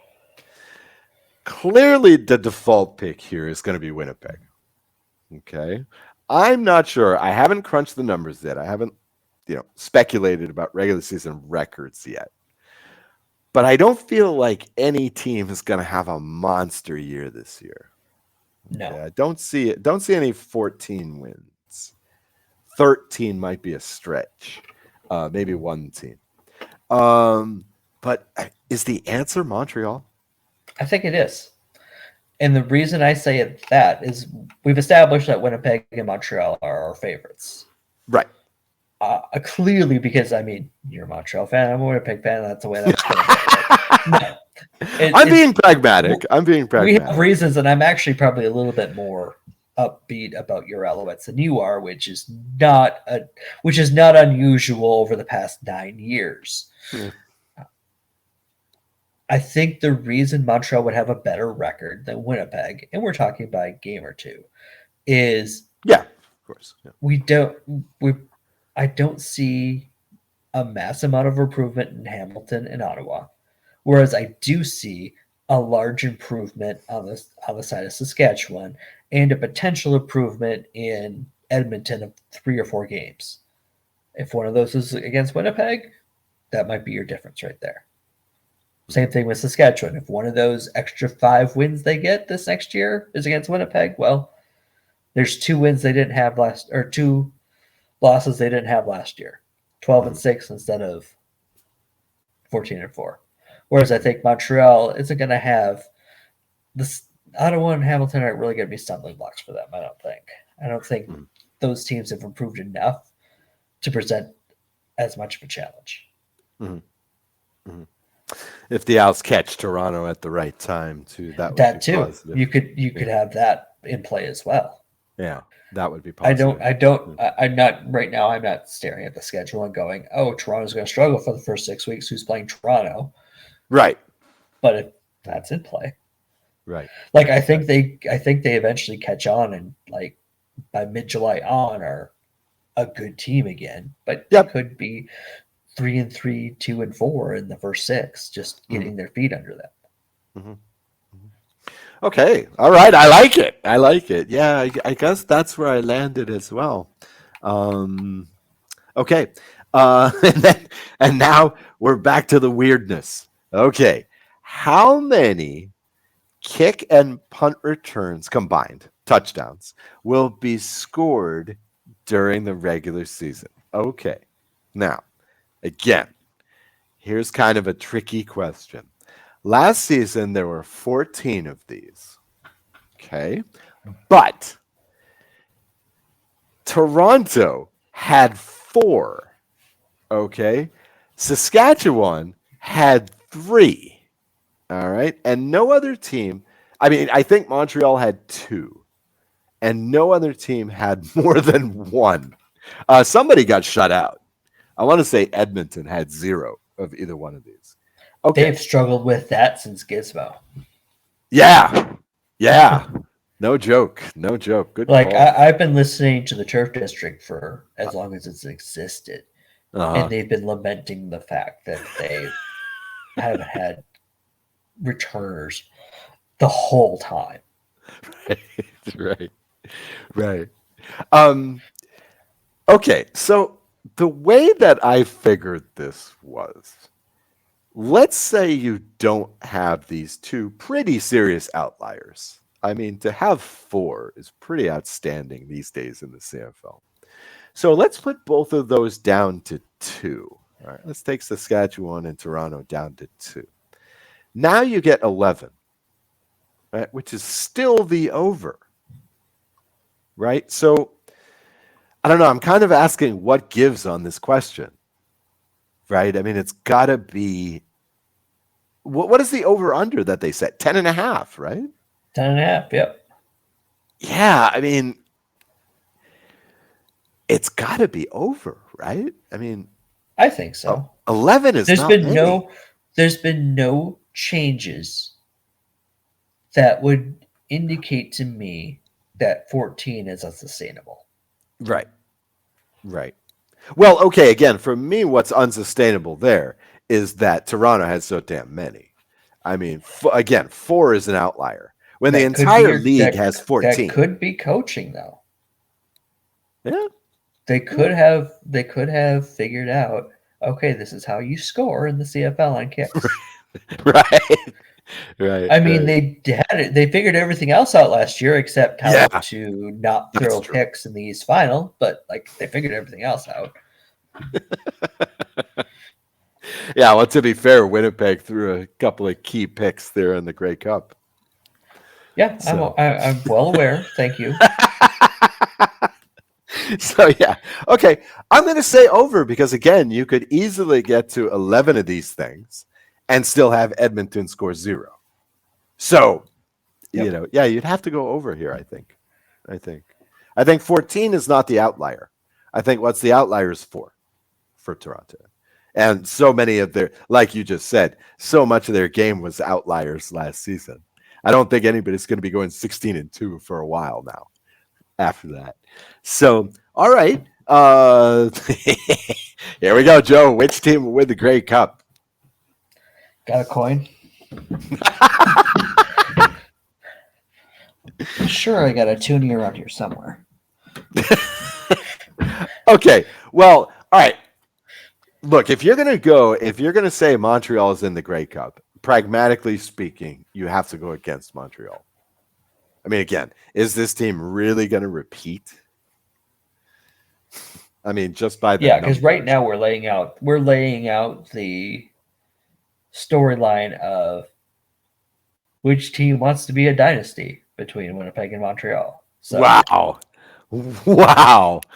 Speaker 2: clearly the default pick here is going to be Winnipeg. Okay. I'm not sure. I haven't crunched the numbers yet. I haven't, speculated about regular season records yet. But I don't feel like any team is going to have a monster year this year.
Speaker 3: No.
Speaker 2: Okay, I don't see it. Don't see any 14 wins. 13 might be a stretch. Maybe one team. But is the answer Montreal?
Speaker 3: I think it is. And the reason I say it that is we've established that Winnipeg and Montreal are our favorites.
Speaker 2: Right.
Speaker 3: Clearly, because, you're a Montreal fan, I'm a Winnipeg fan, that's the way that's going to go.
Speaker 2: I'm being pragmatic.
Speaker 3: We have reasons, and I'm actually probably a little bit more upbeat about your Alouettes than you are, which is not unusual over the past 9 years. I think the reason Montreal would have a better record than Winnipeg, and we're talking about a game or two, is
Speaker 2: of course. Yeah.
Speaker 3: I don't see a mass amount of improvement in Hamilton and Ottawa, whereas I do see a large improvement on the side of Saskatchewan and a potential improvement in Edmonton of 3 or 4 games. If one of those is against Winnipeg, that might be your difference right there. Same thing with Saskatchewan. If one of those extra 5 wins they get this next year is against Winnipeg, well, there's 2 wins they didn't have 2 losses they didn't have last year. 12-6 instead of 14-4. Whereas I think Montreal isn't going to have this. Ottawa and Hamilton aren't really going to be stumbling blocks for them. I don't think those teams have improved enough to present as much of a challenge.
Speaker 2: Mm-hmm. Mm-hmm. If the Owls catch Toronto at the right time, too, that would be positive.
Speaker 3: You could have that in play as well.
Speaker 2: Yeah, that would be positive.
Speaker 3: I'm not right now. I'm not staring at the schedule and going, "Oh, Toronto's going to struggle for the first 6 weeks. Who's playing Toronto?"
Speaker 2: Right.
Speaker 3: But if that's in play,
Speaker 2: right.
Speaker 3: Like I think they eventually catch on, and like by mid-July on are a good team again. But they could be 3-3, 2-4 in the first 6, just getting their feet under them.
Speaker 2: Mm-hmm. Okay. All right. I like it. Yeah, I guess that's where I landed as well. Okay. And now we're back to the weirdness. Okay. How many kick and punt returns combined, touchdowns, will be scored during the regular season? Okay. Now, again, here's kind of a tricky question. Last season, there were 14 of these. Okay. But Toronto had 4. Okay. Saskatchewan had 3. All right. And no other team, I think Montreal had 2. And no other team had more than 1. Somebody got shut out. I want to say Edmonton had 0 of either one of these. Okay.
Speaker 3: They've struggled with that since Gizmo.
Speaker 2: Yeah. No joke. Good.
Speaker 3: I've been listening to the Turf District for as long as it's existed, and they've been lamenting the fact that they haven't had returners the whole time.
Speaker 2: Right. Okay, so the way that I figured this was, let's say you don't have these 2 pretty serious outliers. To have 4 is pretty outstanding these days in the CFL. So let's put both of those down to 2. All right, let's take Saskatchewan and Toronto down to 2. Now you get 11, right, which is still the over, right? So I don't know. I'm kind of asking what gives on this question, right? It's got to be what is the over under that they set? 10.5, right?
Speaker 3: 10.5, yep.
Speaker 2: Yeah, it's got to be over, right?
Speaker 3: I think so.
Speaker 2: 11 is
Speaker 3: there's been no changes that would indicate to me that 14 is unsustainable.
Speaker 2: Right. Well, okay, again, for me, what's unsustainable there is that Toronto has so damn many. Again, 4 is an outlier. When the entire league has 14.
Speaker 3: That could be coaching, though.
Speaker 2: Yeah.
Speaker 3: They could have figured out, okay, this is how you score in the CFL on kicks.
Speaker 2: Right. Right.
Speaker 3: I mean,
Speaker 2: right.
Speaker 3: they figured everything else out last year except how
Speaker 2: Yeah,
Speaker 3: to not
Speaker 2: that's
Speaker 3: throw
Speaker 2: true.
Speaker 3: picks in the East Final, but like they figured everything else out.
Speaker 2: Yeah, well, to be fair, Winnipeg threw a couple of key picks there in the Grey Cup.
Speaker 3: Yeah,
Speaker 2: So.
Speaker 3: I'm well aware. Thank you.
Speaker 2: So yeah, okay. I'm going to say over because again, you could easily get to 11 of these things and still have Edmonton score 0. So,
Speaker 3: Yep.
Speaker 2: yeah, you'd have to go over here. I think 14 is not the outlier. I think what's the outlier is 4 for Toronto, and so many of their, like you just said, so much of their game was outliers last season. I don't think anybody's going to be going 16-2 for a while now. After that. So, all right. Here we go, Joe. Which team will win the Grey Cup?
Speaker 3: Got a coin? Sure, I got a toonie around here somewhere.
Speaker 2: Okay. Well, all right. Look, if you're going to say Montreal is in the Grey Cup, pragmatically speaking, you have to go against Montreal. I mean, again, is this team really going to repeat? I mean, just by the
Speaker 3: because right now we're laying out the storyline of which team wants to be a dynasty between Winnipeg and Montreal. So
Speaker 2: wow,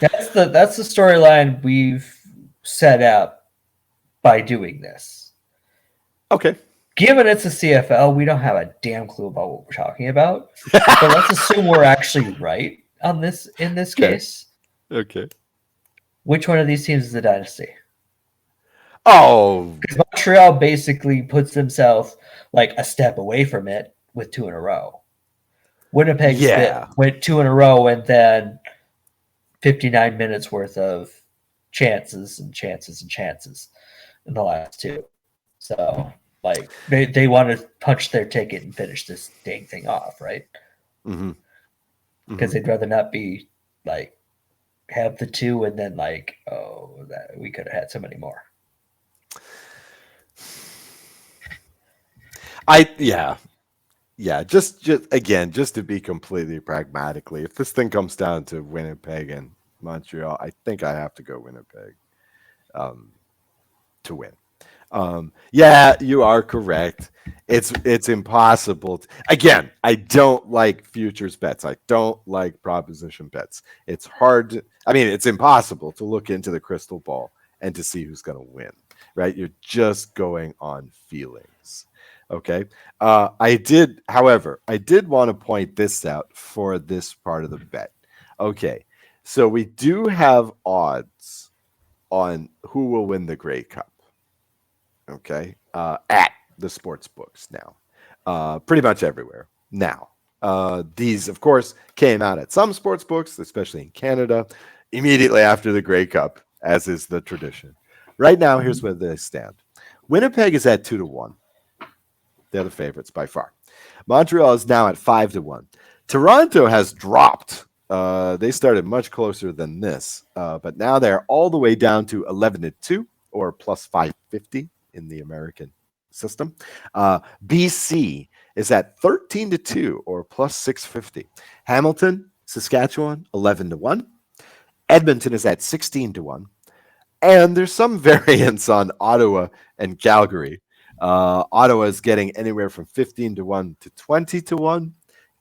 Speaker 3: that's the storyline we've set up by doing this.
Speaker 2: Okay.
Speaker 3: Given it's a CFL, we don't have a damn clue about what we're talking about. But let's assume we're actually right on this in this case.
Speaker 2: Okay.
Speaker 3: Which one of these teams is a dynasty?
Speaker 2: Oh,
Speaker 3: because Montreal basically puts themselves like a step away from it with 2 in a row. Winnipeg went 2 in a row and then 59 minutes worth of chances and chances and chances in the last 2. So like they want to punch their ticket and finish this dang thing off, right? Because they'd rather not be like have the 2 and then like, oh, that we could have had so many more.
Speaker 2: Just again, just to be completely pragmatically, if this thing comes down to Winnipeg and Montreal, I think I have to go Winnipeg to win. Yeah, you are correct. It's impossible. Again, I don't like futures bets. I don't like proposition bets. It's hard. It's impossible to look into the crystal ball and to see who's going to win, right? You're just going on feelings. Okay. I did want to point this out for this part of the bet. Okay. So we do have odds on who will win the Grey Cup. Okay. At the sports books now. Pretty much everywhere now. These, of course, came out at some sports books, especially in Canada, immediately after the Grey Cup, as is the tradition. Right now, here's where they stand. Winnipeg is at 2-1. They're the favorites by far. Montreal is now at 5-1. Toronto has dropped. They started much closer than this, but now they're all the way down to 11-2 or plus 550 in the American system. BC is at 13-2 or plus 650. Hamilton, Saskatchewan, 11-1. Edmonton is at 16-1. And there's some variance on Ottawa and Calgary. Ottawa is getting anywhere from 15-1 to 20-1.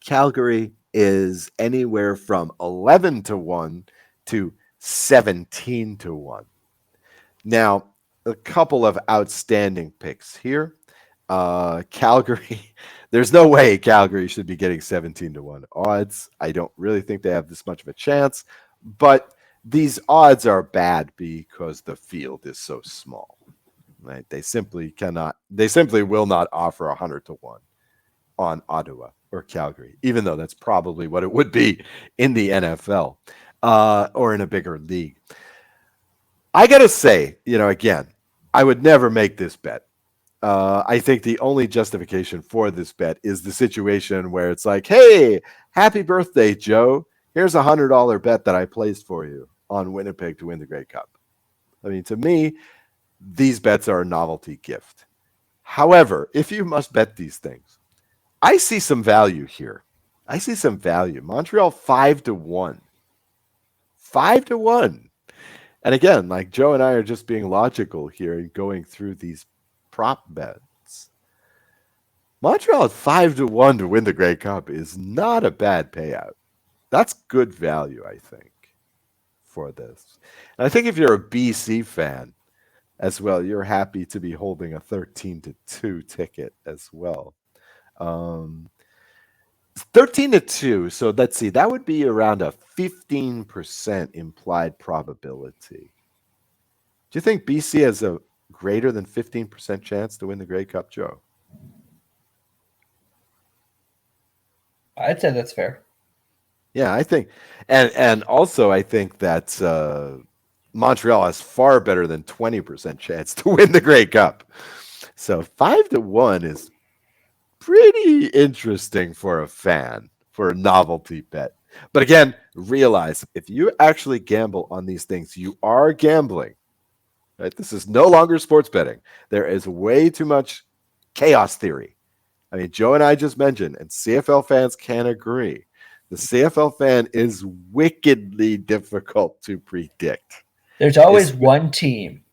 Speaker 2: Calgary is anywhere from 11-1 to 17-1. Now, a couple of outstanding picks here. Calgary, there's no way Calgary should be getting 17-1 odds. I don't really think they have this much of a chance, but these odds are bad because the field is so small. Right? They simply will not offer 100-1 on Ottawa or Calgary, even though that's probably what it would be in the NFL or in a bigger league. I got to say, again, I would never make this bet. I think the only justification for this bet is the situation where it's like, hey, happy birthday, Joe. Here's a $100 bet that I placed for you on Winnipeg to win the Grey Cup. I mean, to me, these bets are a novelty gift. However, if you must bet these things, I see some value here. I see some value. Montreal 5-1. 5-1. And again, like Joe and I are just being logical here and going through these prop bets. Montreal at 5-1 to win the Grey Cup is not a bad payout. That's good value, I think, for this. And I think if you're a BC fan as well, you're happy to be holding a 13-2 ticket as well. 13-2. So let's see, that would be around a 15% implied probability. Do you think BC has a greater than 15% chance to win the Grey Cup, Joe?
Speaker 3: I'd say that's fair.
Speaker 2: Yeah, I think, and also I think that Montreal has far better than 20% chance to win the Grey Cup. So 5-1 is pretty interesting for a fan, for a novelty bet. But again, realize if you actually gamble on these things, you are gambling. Right? This is no longer sports betting. There is way too much chaos theory. I mean, Joe and I just mentioned, and CFL fans can agree, the CFL fan is wickedly difficult to predict.
Speaker 3: There's always one team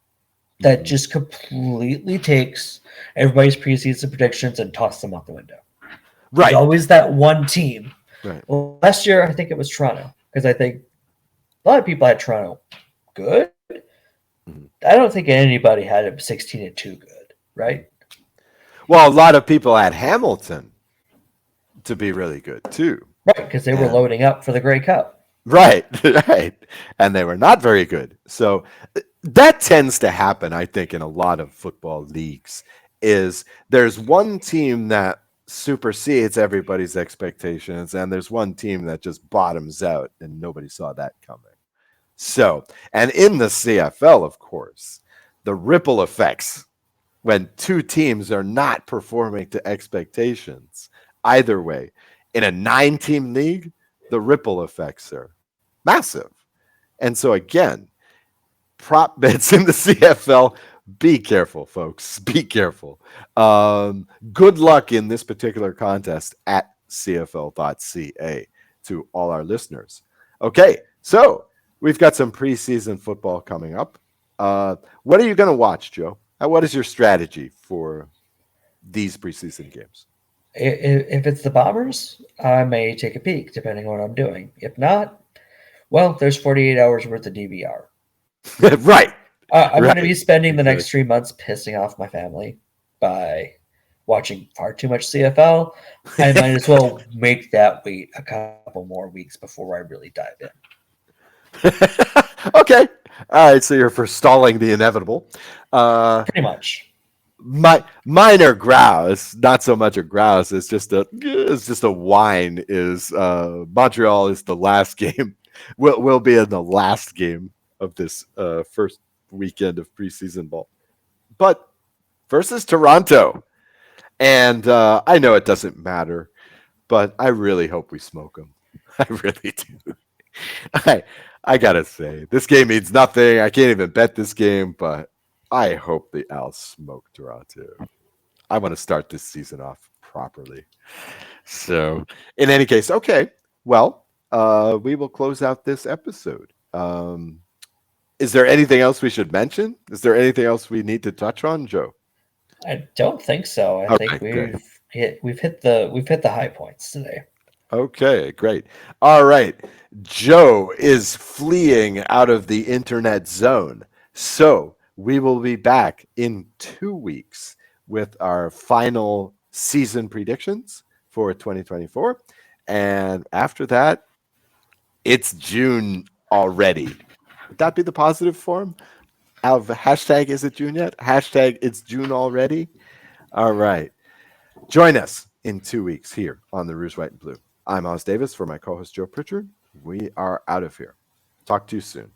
Speaker 3: that just completely takes everybody's preseason predictions and tosses them out the window.
Speaker 2: Right.
Speaker 3: There's always that one team.
Speaker 2: Right.
Speaker 3: Well, last year, I think it was Toronto, because I think a lot of people had Toronto good. I don't think anybody had it 16-2 good, right?
Speaker 2: Well, a lot of people had Hamilton to be really good too.
Speaker 3: Right, because they were loading up for the Grey Cup.
Speaker 2: Right, right. And they were not very good. So that tends to happen, I think, in a lot of football leagues, is there's one team that supersedes everybody's expectations, and there's one team that just bottoms out, and nobody saw that coming. So, and in the CFL, of course, the ripple effects when two teams are not performing to expectations, either way, in a 9-team league, the ripple effects are massive. And so again, prop bets in the CFL, be careful, folks. Be careful. Good luck in this particular contest at CFL.ca to all our listeners. Okay, so we've got some preseason football coming up. What are you going to watch, Joe? What is your strategy for these preseason games?
Speaker 3: If it's the Bombers, I may take a peek, depending on what I'm doing. If not, well, there's 48 hours worth of DVR.
Speaker 2: Right.
Speaker 3: I'm going to be spending the next 3 months pissing off my family by watching far too much CFL. I might as well make that wait a couple more weeks before I really dive in.
Speaker 2: Okay. All right. So you're forestalling the inevitable.
Speaker 3: Pretty much.
Speaker 2: Minor grouse, not so much a grouse. It's just a whine. Is Montreal is the last game. Will be in the last game of this first weekend of preseason ball, but versus Toronto, and I know it doesn't matter, but I really hope we smoke them. I really do. I gotta say, this game means nothing. I can't even bet this game, but I hope the Owls smoke Toronto. I want to start this season off properly. So, in any case, okay. Well, we will close out this episode. Is there anything else we should mention? Is there anything else we need to touch on, Joe?
Speaker 3: I don't think so. I think we've hit the high points today.
Speaker 2: Okay, great. All right. Joe is fleeing out of the internet zone. So we will be back in 2 weeks with our final season predictions for 2024. And after that, it's June already. Would that be the positive form of hashtag is it June yet? Hashtag it's June already. All right. Join us in 2 weeks here on the Rouge, White, and Blue. I'm Oz Davis for my co-host Joe Pritchard. We are out of here. Talk to you soon.